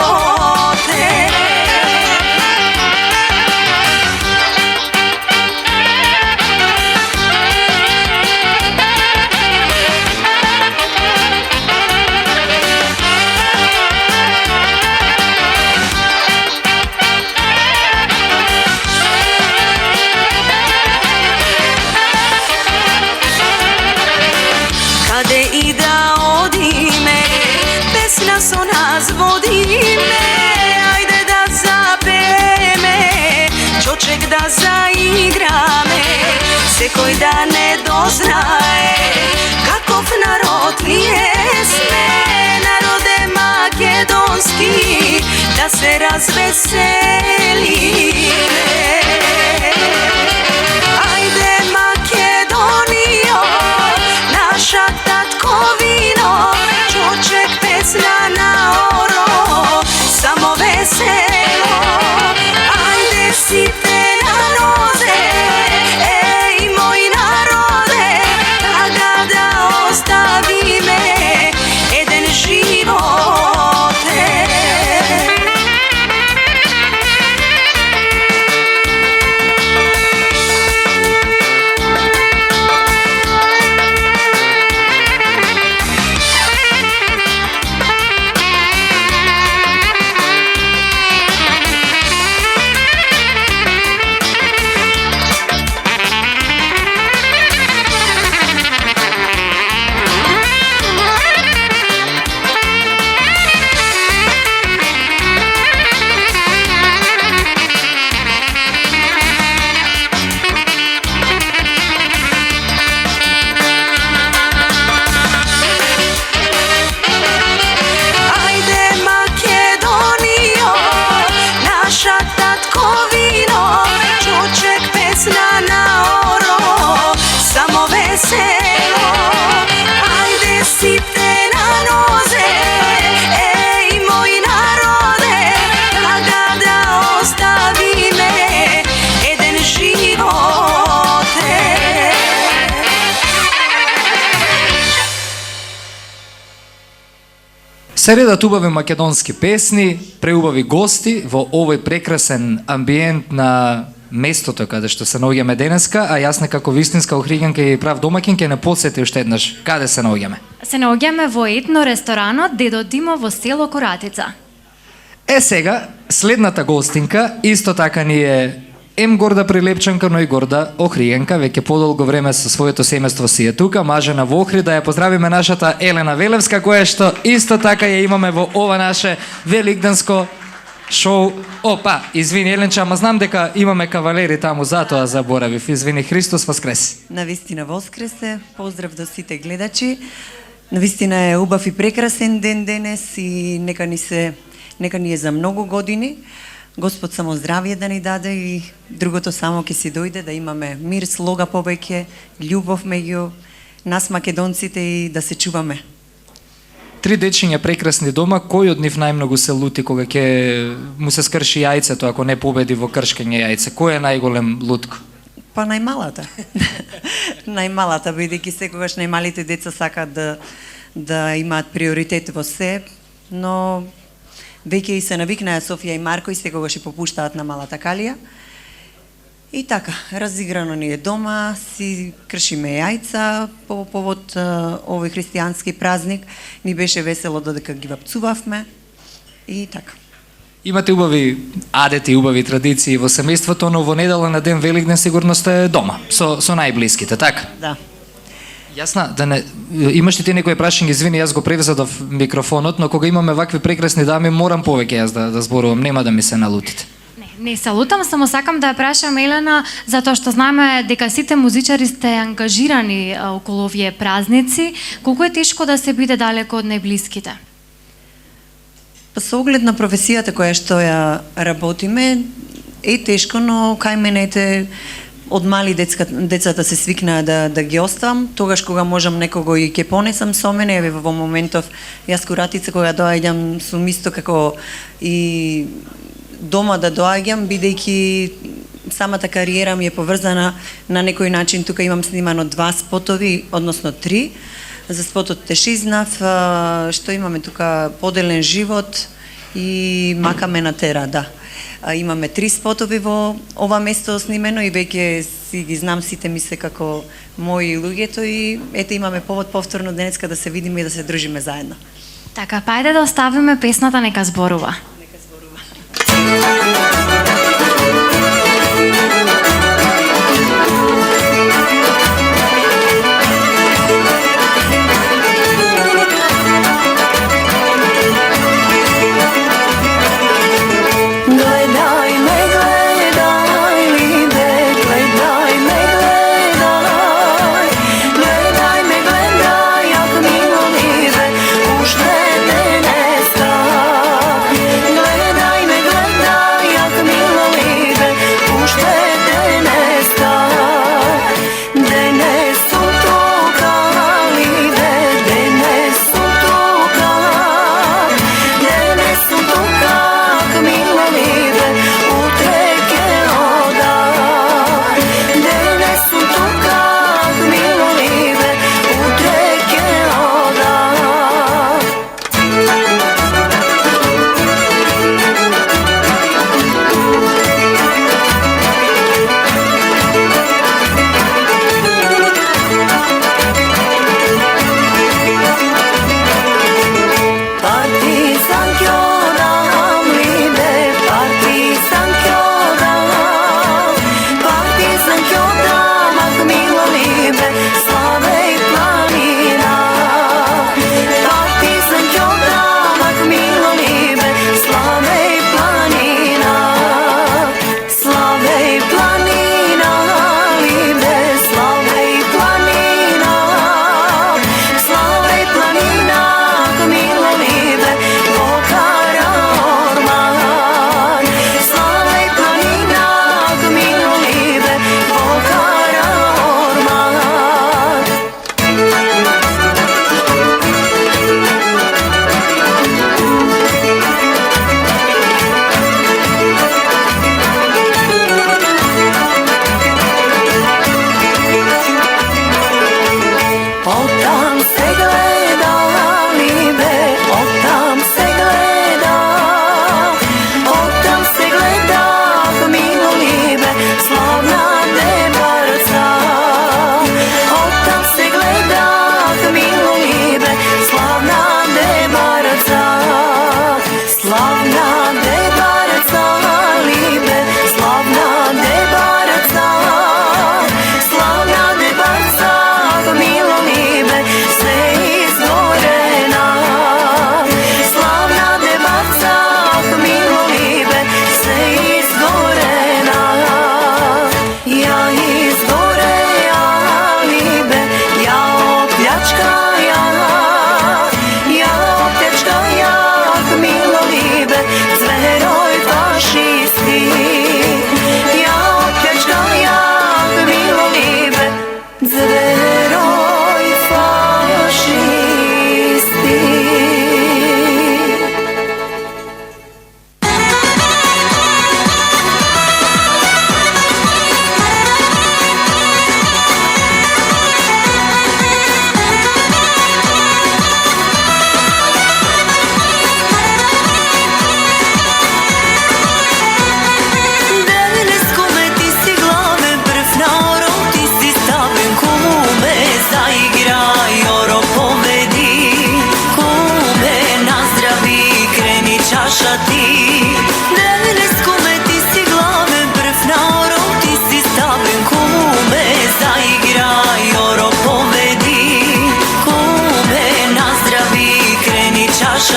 Pesna so nas vodime, ajde da zapeme, čoček da zaigrame, se koji da ne doznaje, kakov narod mi jesme, narode makedonski, da se razveselime. Ajde Makedonijo, naša tatkovino, čoček pesna na oro, samo veselo. Ajde site na noze, ej moj narode, kada da ostavi me, eden živote. Ajde site na noze, ej moj narode, kada da ostavi me, eden živote. Се редат убави македонски песни, преубави гости во овој прекрасен амбиент на местото каде што се наоѓаме денеска, а јас некако вистинска охриѓанка и прав домаќин ќе не потсети уште еднаш каде се наоѓаме. Се наоѓаме во етно ресторанот Дедо Димо во село Коратица. Сега, следната гостинка, исто така ни е горда прилепчанка, но и горда охријанка, веќе подолго време со своето семејство си е тука, мажена во Охрид, да ја поздравиме нашата Елена Велевска, која што исто така ја имаме во ова наше великденско шоу. Опа, извини Еленче, ама знам дека имаме кавалери таму, затоа заборавив. Извини, Христос воскресе. Навистина воскресе, поздрав до сите гледачи. Навистина е убав и прекрасен ден денес и нека ни е за многу години. Господ само здравје да ни даде и другото само ќе си дојде, да имаме мир, слога повеќе, љубов меѓу нас македонците и да се чуваме. 3 дечиња прекрасни дома, кој од нив најмногу се лути кога ќе му се скрши јајцето, ако не победи во кршкање јајце? Кој е најголем лутко? Па најмалата. Најмалата, бидејќи секогаш најмалите деца сакаат да имаат приоритет во се, но веќе и се навикнаа Софија и Марко и секогаш и попуштаат на малата Калија. И така, разиграно ни е дома, си кршиме јајца по повод овој христијански празник. Ни беше весело додека ги вапцувавме и така. Имате убави адети, убави традиции во семејството, но во недела на ден Великден сигурно сте дома, со најблиските, така? Да. Јасна, да не имаш ли ти некој прашање, извини, јас го превзедов микрофонот, но кога имаме вакви прекрасни дами, морам повеќе јас да зборувам, нема да ми се налутите. Не се лутам, само сакам да ја прашам Елена, затоа што знаме дека сите музичари сте ангажирани околу овие празници. Колку е тешко да се биде далеко од најблиските? Па со оглед на професијата која што ја работиме, е тешко, но кај мене ете од мали децата се свикнаа да ги оставам, тогаш кога можам некого и ќе понесам со мене, еве во моментов јас куратица кога доаѓам сум исто како и дома да доаѓам, бидејќи самата кариера ми е поврзана на некој начин. Тука имам снимано 2 спотови, односно 3. За спотот Тешизнав, што имаме тука Поделен живот и Макаме на тера, да. Имаме 3 спотови во ова место снимено и веќе си ги знам сите ми се како мои луѓето и ете имаме повод повторно денеска да се видиме и да се дружиме заедно. Така, па ајде да оставиме песната Нека зборува. Нека зборува. Gledaj me, gledaj, ako mi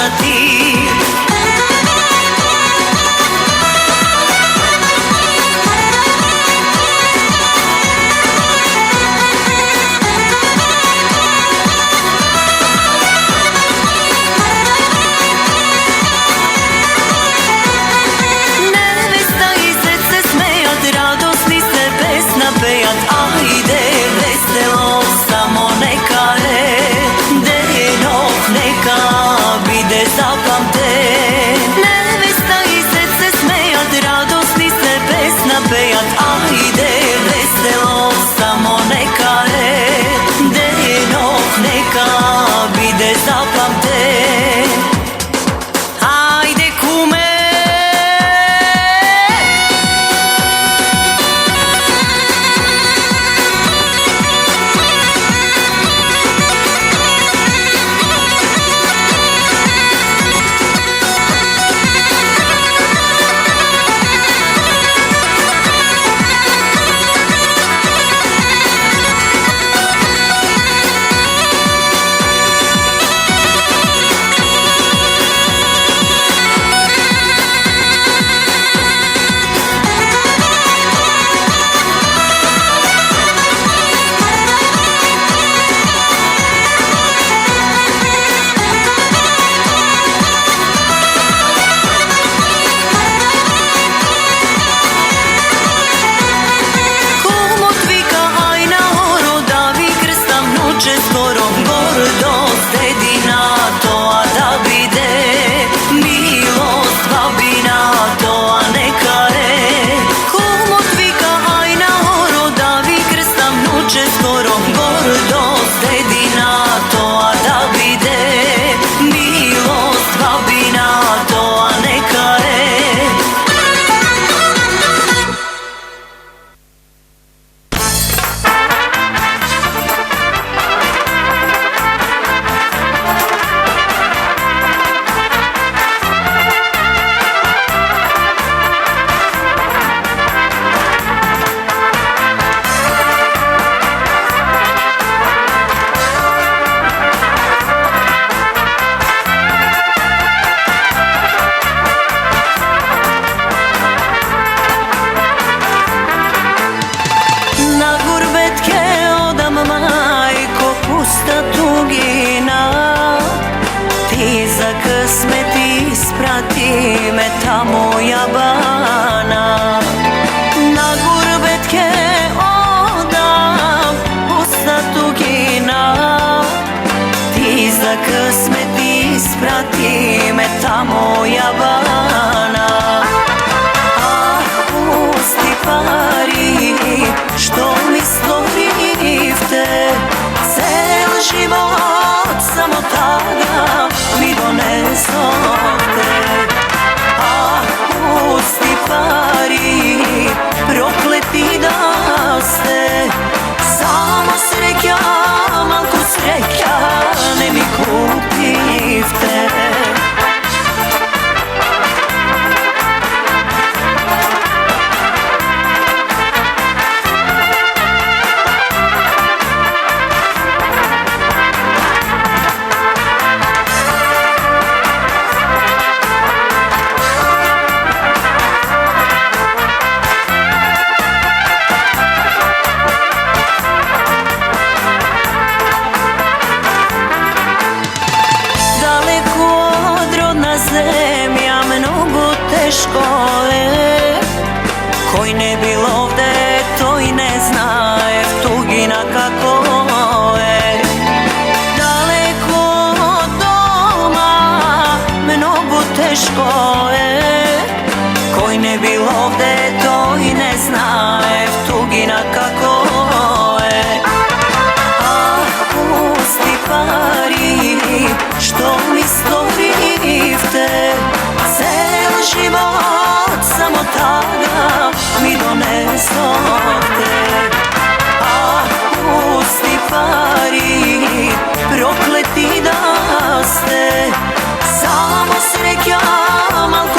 isprati. Nevesta i zet se smejat, radosni se pesna pejat, ajde veselo samo neka je, denov neka bide zapamte. Nevesta i zet se smejat, radosni se pesna pejat, ajde veselo samo neka je, denov neka bide zapamte. Ajde kume, skoro gordo sredina to a da bide milost babina to a neka je. Komot vika aj na horo da vi krstam nuče skoro gordo sredina to a da bide milost babina to a neka je. Na gurbetke odam majko pusta tugina, ti za kısmet isprati me tamo jabana. Na gurbetke odam pusta tugina, ti za kısmet isprati me tamo jabana. Ah, pusti pari što mi stvorivte, cel život samo tada mi donesote. Ah, pusti pari, prokleti da ste, samo sreća, malku sreća ne mi kupivte. Zemlja mnogo teško je, koji ne bil ovde to i ne zna, tugina kako je. Daleko od doma mnogo teško je, koji ne bil ovde to i ne zna, tugina kako je. Ah, pusti pari, što mi stvorivte, cel život samo tada mi donesote. Ah, pusti pari, prokleti da ste, samo sreća malku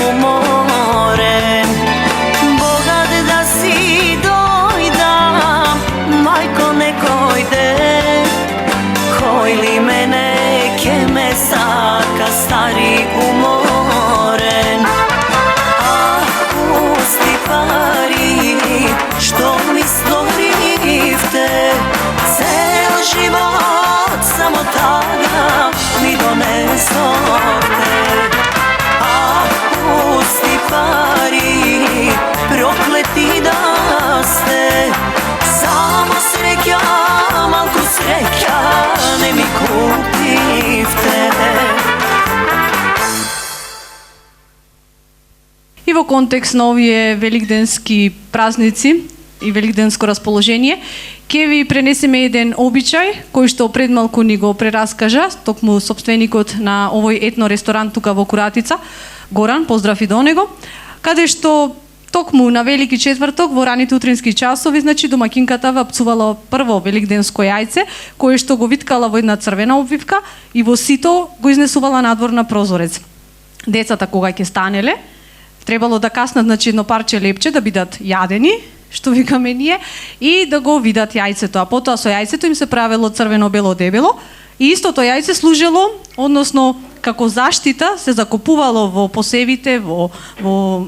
umoren. Bogat da si dojdam, majko nekoj de, koji li mene ke me saka stari umoren. Ah, pusti pari, što mi stvorivte, cel život samo tada mi donesovte. Ah, pusti pari, prokleti da ste, samo sreća, malku sreća ne mi kupivte. И во контекст на овие великденски празници и великденско расположение, ќе ви пренесеме еден обичај кој што пред малку ни го прераскажа токму сопственикот на овој етно ресторант тука во Куратица, Горан, поздрав и до него, каде што токму на Велики четврток во раните утрински часови, значи домакинката вапцувала прво великденско јајце, кое што го виткала во една црвена обвивка и во сито го изнесувала надвор на прозорец. Децата кога ќе станеле, требало да каснат, значи, едно парче лепче да бидат јадени, што викаме ние, и да го видат јајцето. А потоа со јајцето им се правело црвено-бело дебело и истото јајце служило, односно како заштита се закопувало во посевите, во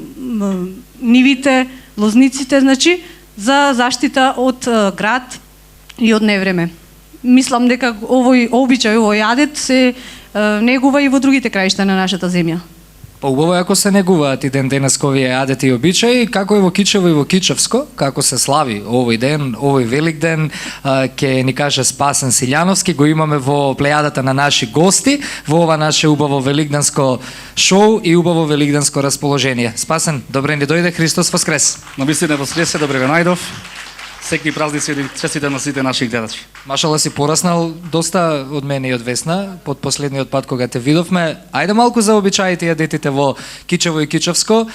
нивите, лозниците, значи, за заштита од град и од невреме. Мислам дека овој обичај, овој јадет се негува и во другите краишта на нашата земја. Поубаво е ако се негуваат и ден денес овие јадети и обичаи, како е во Кичево и во Кичевско, како се слави овој ден, овој велик ден, ќе ни каже Спасен Силјановски, го имаме во плејадата на наши гости, во ова наше убаво великденско шоу и убаво великденско расположение. Спасен, добре ни дојде, Христос воскрес. Навистина воскресе, добре ве најдов. Секи празници и честите на сите наши гледачи. Машала си пораснал доста од мене и од Весна, под последниот пат кога те видовме. Ајде малку за обичаите и јадетите во Кичево и Кичевско.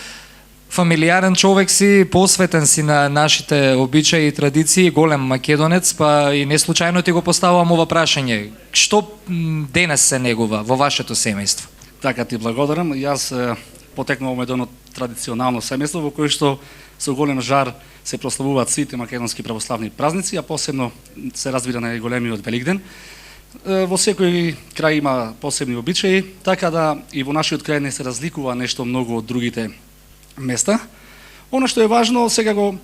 Фамилијарен човек си, посветен си на нашите обичаи и традиции, голем македонец, па и не случајно ти го поставувам ова прашање. Што денес се негува во вашето семејство? Така ти благодарам. Јас потекнувам едно традиционално семејство во кое што со голем жар се прославуваат сите македонски православни празници, а посебно се разбира најголемиот Великден. Во секој крај има посебни обичаи, така да и во нашиот крај не се разликува нешто многу од другите места. Оно што е важно, сега го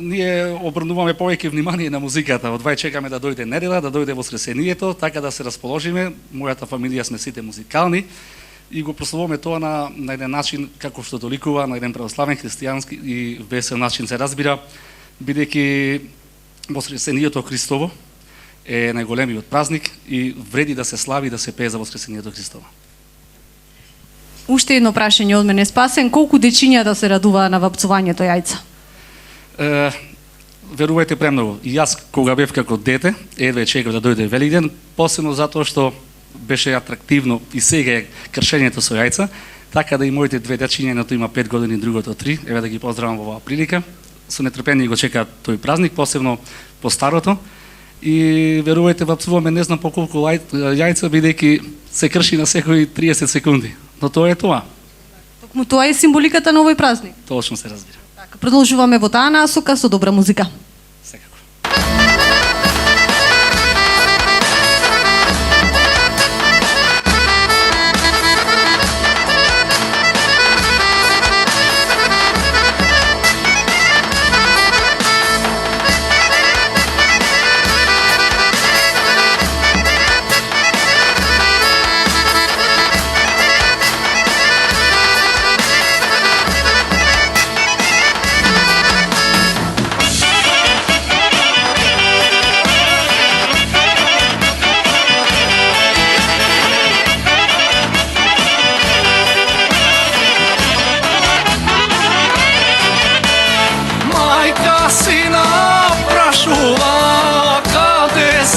ние обрнуваме повеќе внимание на музиката. Одвај чекаме да дојде недела, да дојде воскресението, така да се расположиме. Мојата фамилија сме сите музикални и го прославуваме тоа на еден начин како што доликува, на еден православен, христијански и весел начин се разбира, бидејќи воскресението Христово е најголемиот празник и вреди да се слави и да се пее за воскресението Христово. Уште едно прашање од мене, Спасен, колку дечиња да се радува на вапцувањето јајца? Верувајте премногу. И јас кога бев како дете, едва чекав да дојде Великден, посебно затоа што беше атрактивно и сега е кршењето со јајца, така да и моите две дечиња, едното има 5 години, другото 3, еве да ги поздравам во оваа прилика. Со нетрпение го чекаат тој празник, посебно по старото. И верувајте, вапцуваме не знам по колку јајца, бидејќи се крши на секои 30 секунди. Но тоа е тоа. Токму тоа е символиката на овој празник. Точно се разбира. Така, продолжуваме во таа насока со добра музика.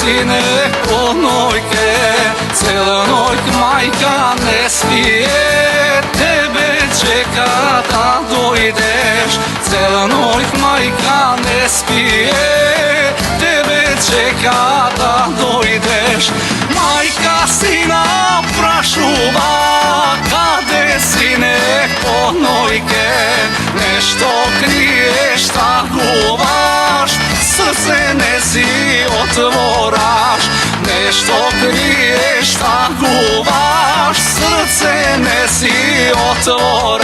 Sine po nojke, cela noć majka ne spije, tebe čeka da dojdeš. Cela noć majka ne spije, tebe čeka da dojdeš. Majka sina prašuva, kade sine majke, nešto kriješ, takуваš, srce ne si otvoraš. Nešto kriješ, takуваš, srce ne si otvoraš.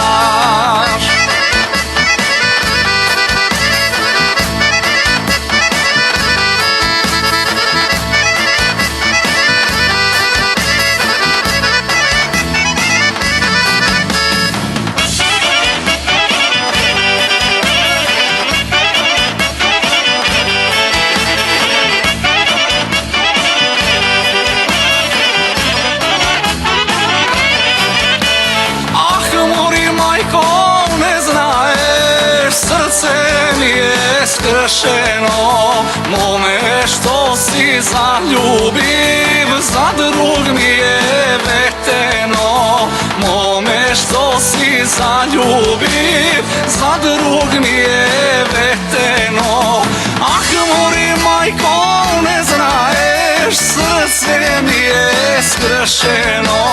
Skršeno, mome što si zaljubiv, za drug mi je veteno. Mome što si zaljubiv, za drug mi je veteno. Ah, mori majko, ne znaješ, srce mi je skršeno.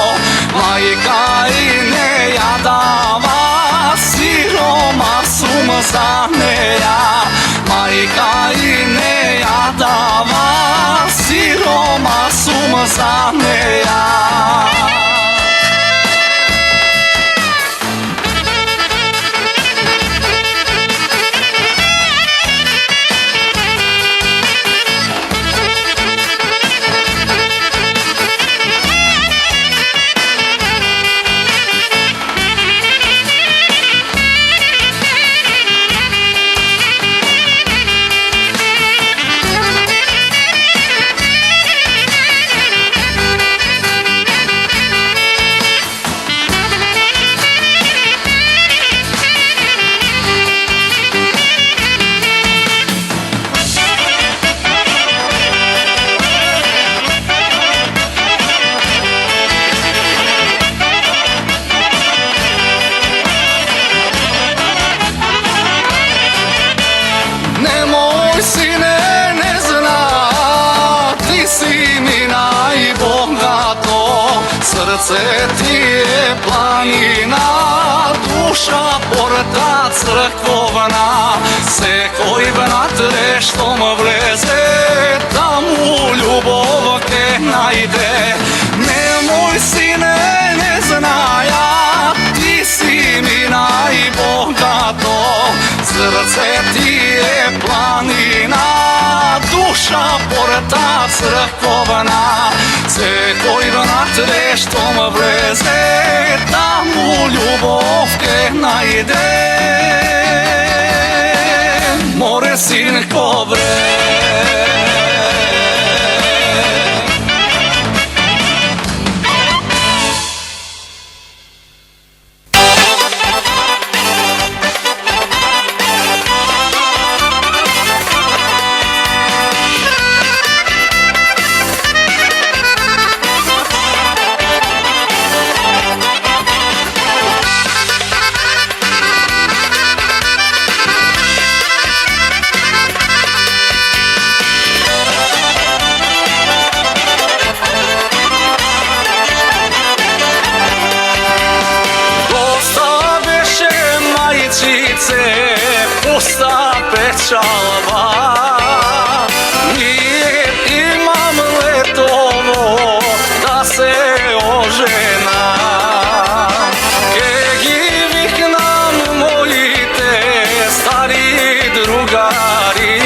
Majka i ne jadava, siroma sum zaneja. Majka i ne jadava, siroma sum zaneja. Srce ti je planina, duša porta crkvovna. Se koji brat reštom vleze, da mu ljubov ke najde. Nemoj sine, ne znaja, ti si mi najbogato. Srce ti je planina, duša porta crkvovna. Se koji brat reštom vleze, da mu ljubov ke najde. More sinko bre. Pusta pečalba, nije imam letovo da se ožena. Kegi viknam mojite stari drugari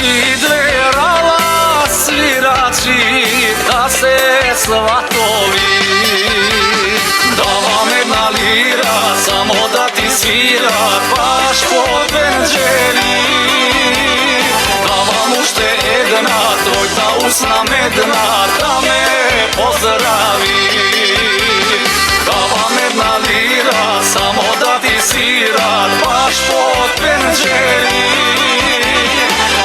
i dve rala svirači da se svatovi. Da vam jedna lira samo da ti svira baš po venđeli. Da vam ušte jedna trojta usna medna da me pozdravi. Da vam jedna lira samo da ti svira baš po venđeli.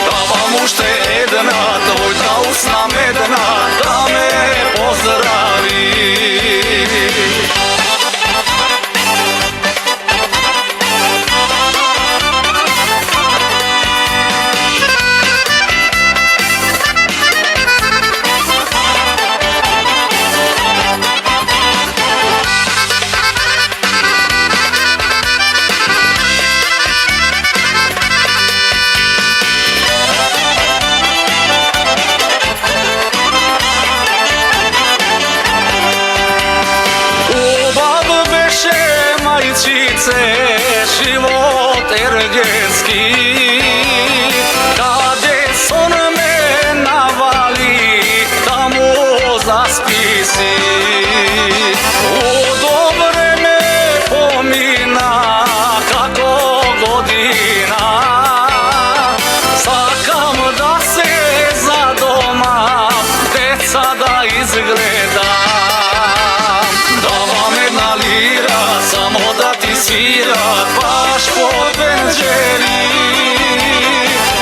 Da vam ušte jedna trojta usna medna da me pozdravi. rođenski, kade son me navali, tamo zaspi si. U dobre me pomina kako godina, sakam da se za doma deca da izgleda. Da vam jedna lira, samo da ti svira baš po penđeri.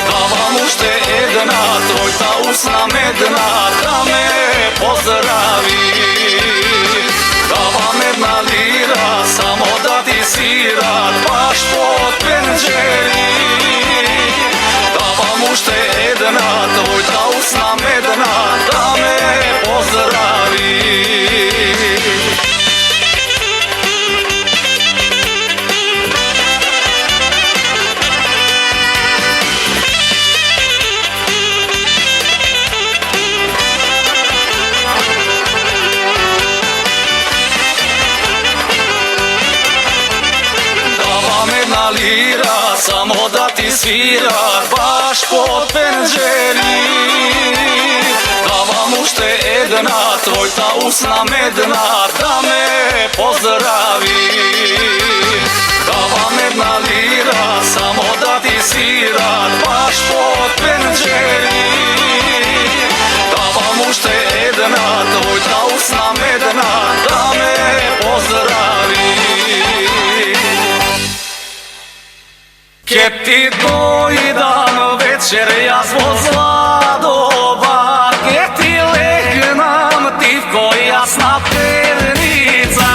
Da vam ušte jedna, trojta usna medna, da me pozdravi. Da vam jedna lira, samo da ti svira baš po penđeri. Da vam ušte jedna, trojta usna medna, da me pozdravi. Lira, samo da ti svira baš pod penđeri. Da vam ušte jedna, trojta usna medna, da me pozdravi. Da vam jedna lira, samo da ti svira baš pod penđeri. Da vam ušte jedna, trojta usna medna, da me pozdravi. Ke ti dojdam večer ja zbog zladoba, ke ti legnam tivko jasna pernica.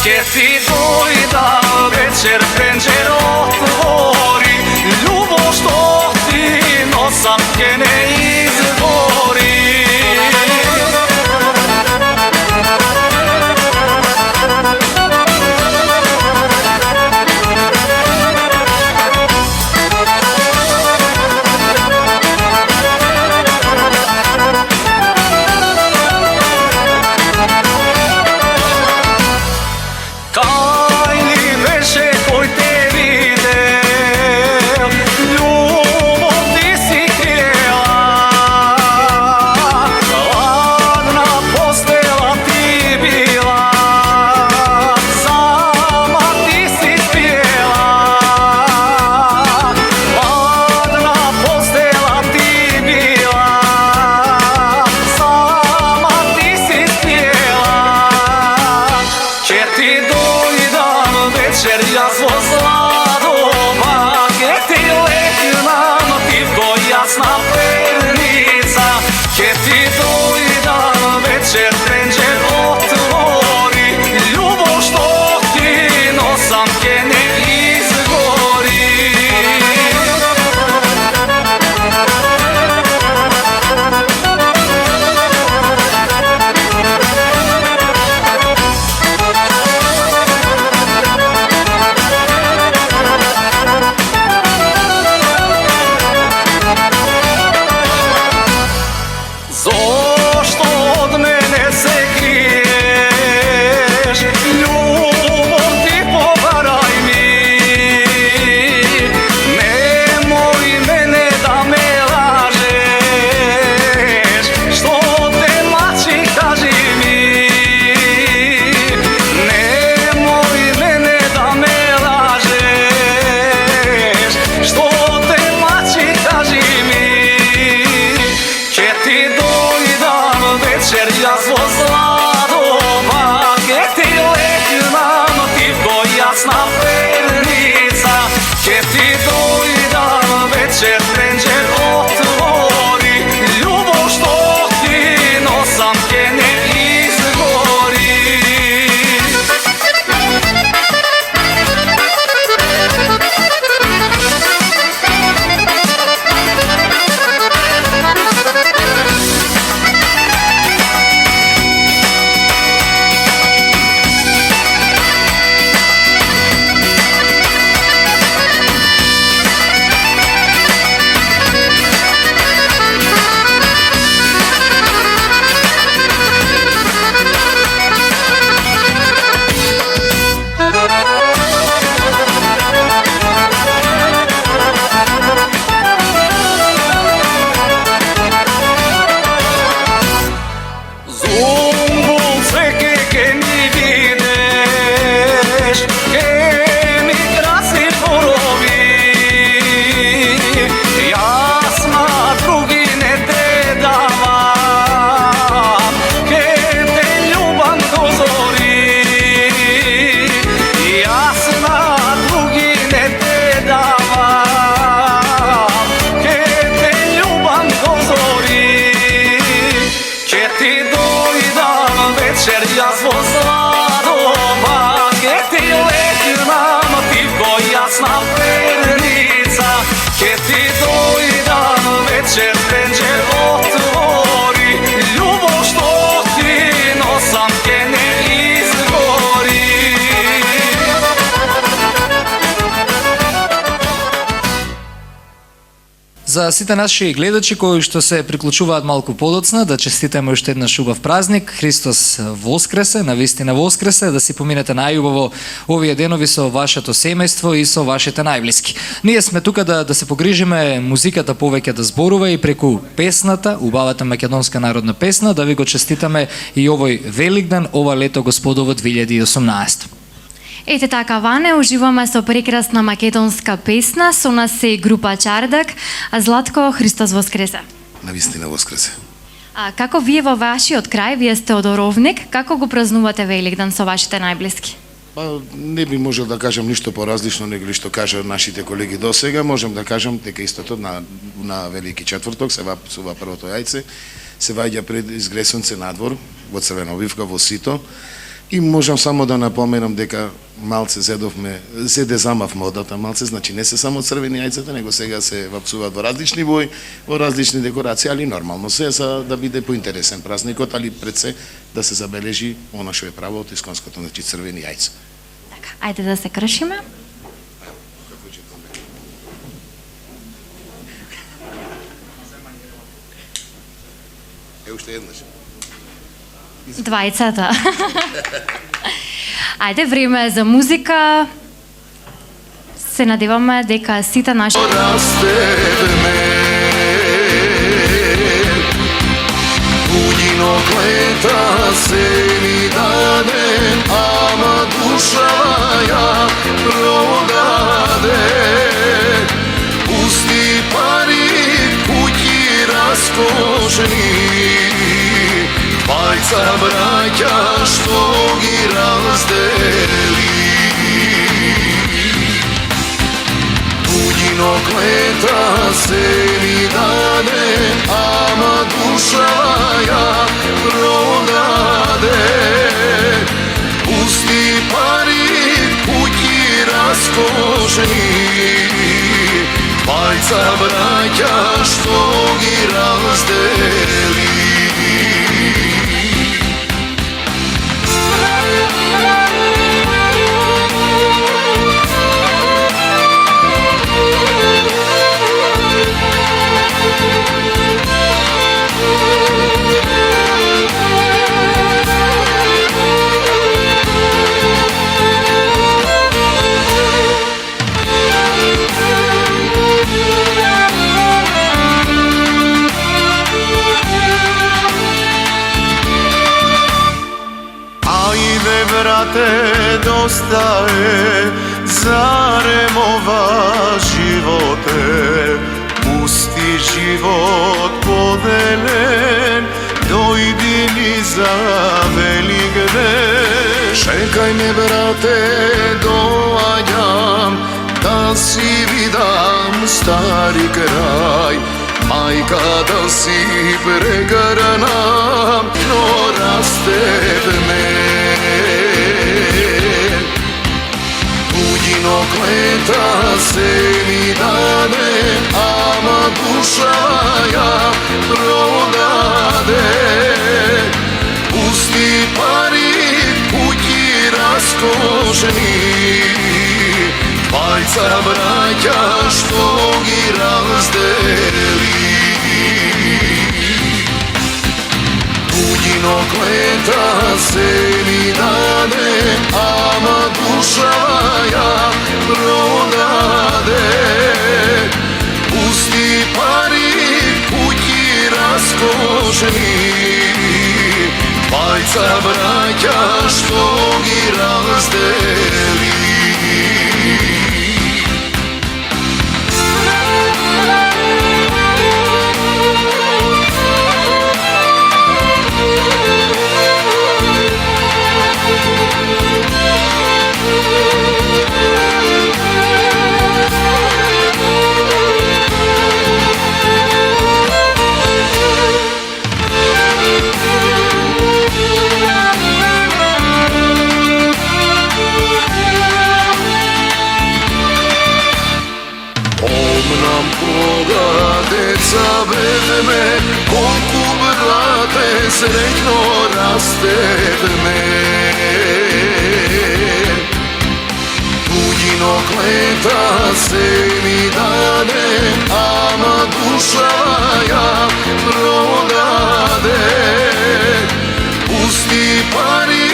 Ke ti dojdam večer penđer otvori, ljubo što ti nosam ke ne izgori. За сите наши гледачи кои што се приклучуваат малку подоцна, да честитаме уште еднаш убав празник. Христос воскресе, навистина воскресе, да си поминете најубаво овие денови со вашето семејство и со вашите најблиски. Ние сме тука да се погрижиме музиката повеќе да зборува и преку песната, убавата македонска народна песна, да ви го честитаме и овој Великден, ова лето Господово 2018. Ете така, Ване, уживаме со прекрасна македонска песна, со нас е група Чардак, а Златко, Христос воскресе. Навистина воскресе. А како вие во вашиот крај, вие сте од Оровник, како го празнувате Великден со вашите најблиски? Па не би можел да кажам ништо поразлично него што кажа нашите колеги до сега. Можам да кажам дека истото на Велики четврток се вапсува првото јајце, се ваѓа пред изгресонце надвор во црвена обивка во сито. И можам само да напоменам дека малце зеде замав модата, малце, значи не се само црвени јајцата, него сега се вапсуваат во различни бои, во различни декорации, али нормално се за да биде поинтересен празникот, али пред се да се забележи она што е право од исконското, значи црвени јајца. Така, ајде да се кршиме. Уште еднаш. Двајцата. Ајде, време е за музика. Се надеваме дека сите наши... Tuđino kleta se mi dade, ama duša ja prodade. Pusti pari kući raskošni, Bajca braća što gi razdeli. Tuđino kleta se mi dade, ama duša ja prodade. Pusti pari kući raskošni, Bajca braća što gi razdeli. Brate, dosta je, zarem ova živote, pusti život podelen, dojdi mi za Velikden. Čekaj me, brate, doađam, da si vidam stari kraj, majka da si pregarana, no rastevne. Tuđino kleta se mi dade, ama duša ja prodade. Pusti pari kući raskošni, Bajca braća što gi razdeli. Tuđino kleta se mi dade, ama duša ja prodade. Pusti pari kući raskošni, Bajca braća što gi razdeli. Deca vedme, kolku brate srećno rastedme. Tuđinog leta se mi dade, ama duša ja prodade. Pusti pari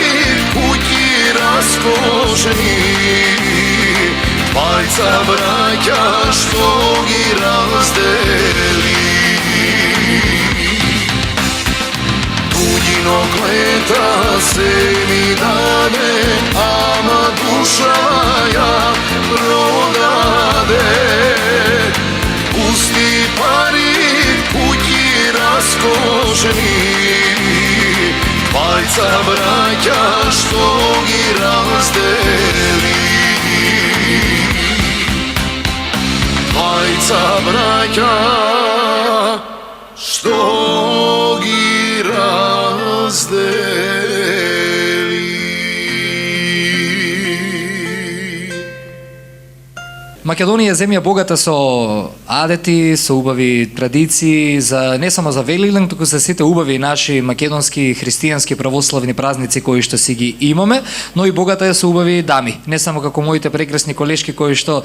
kući raskošni, dvajca braća što gi razdeli. Tuđinog leta se mi dade, ama duša ja prodade. Pusti pari kući raskošni, dvajca braća što gi razdeli. Dvajca braća što gi razdeli. Македонија е земја богата со адети, со убави традиции, за не само за Велиглен, туку за сите убави наши македонски христијански православни празници кои што си ги имаме, но и богата е со убави дами. Не само како моите прекрасни колешки кои што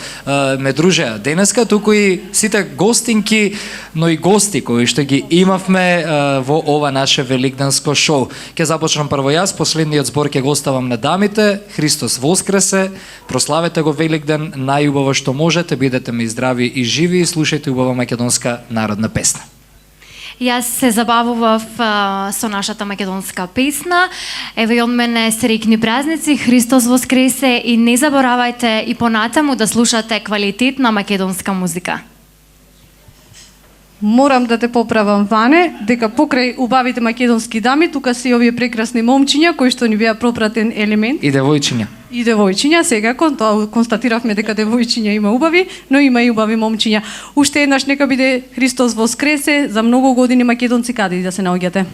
ме дружеа денеска, туку и сите гостинки, но и гости кои што ги имавме во ова наше великденско шоу. Ќе започнам прво јас, последниот збор ќе го оставам на дамите. Христос воскресе, прославете го Великден, најубаво што можете, бидете ми здрави и живи и слушајте убава македонска народна песна. Јас се забавував со нашата македонска песна. Еве и од мене среќни празници, Христос воскресе и не заборавајте и понатаму да слушате квалитетна македонска музика. Морам да те поправам, Ване, дека покрај убавите македонски дами, тука се и овие прекрасни момчиња кои што ни беа пропратен елемент. И девојчиња. И девојчиња, сега констатиравме дека девојчиња има убави, но има и убави момчиња. Уште еднаш нека биде Христос воскресе, за многу години македонци каде и да се наоѓате.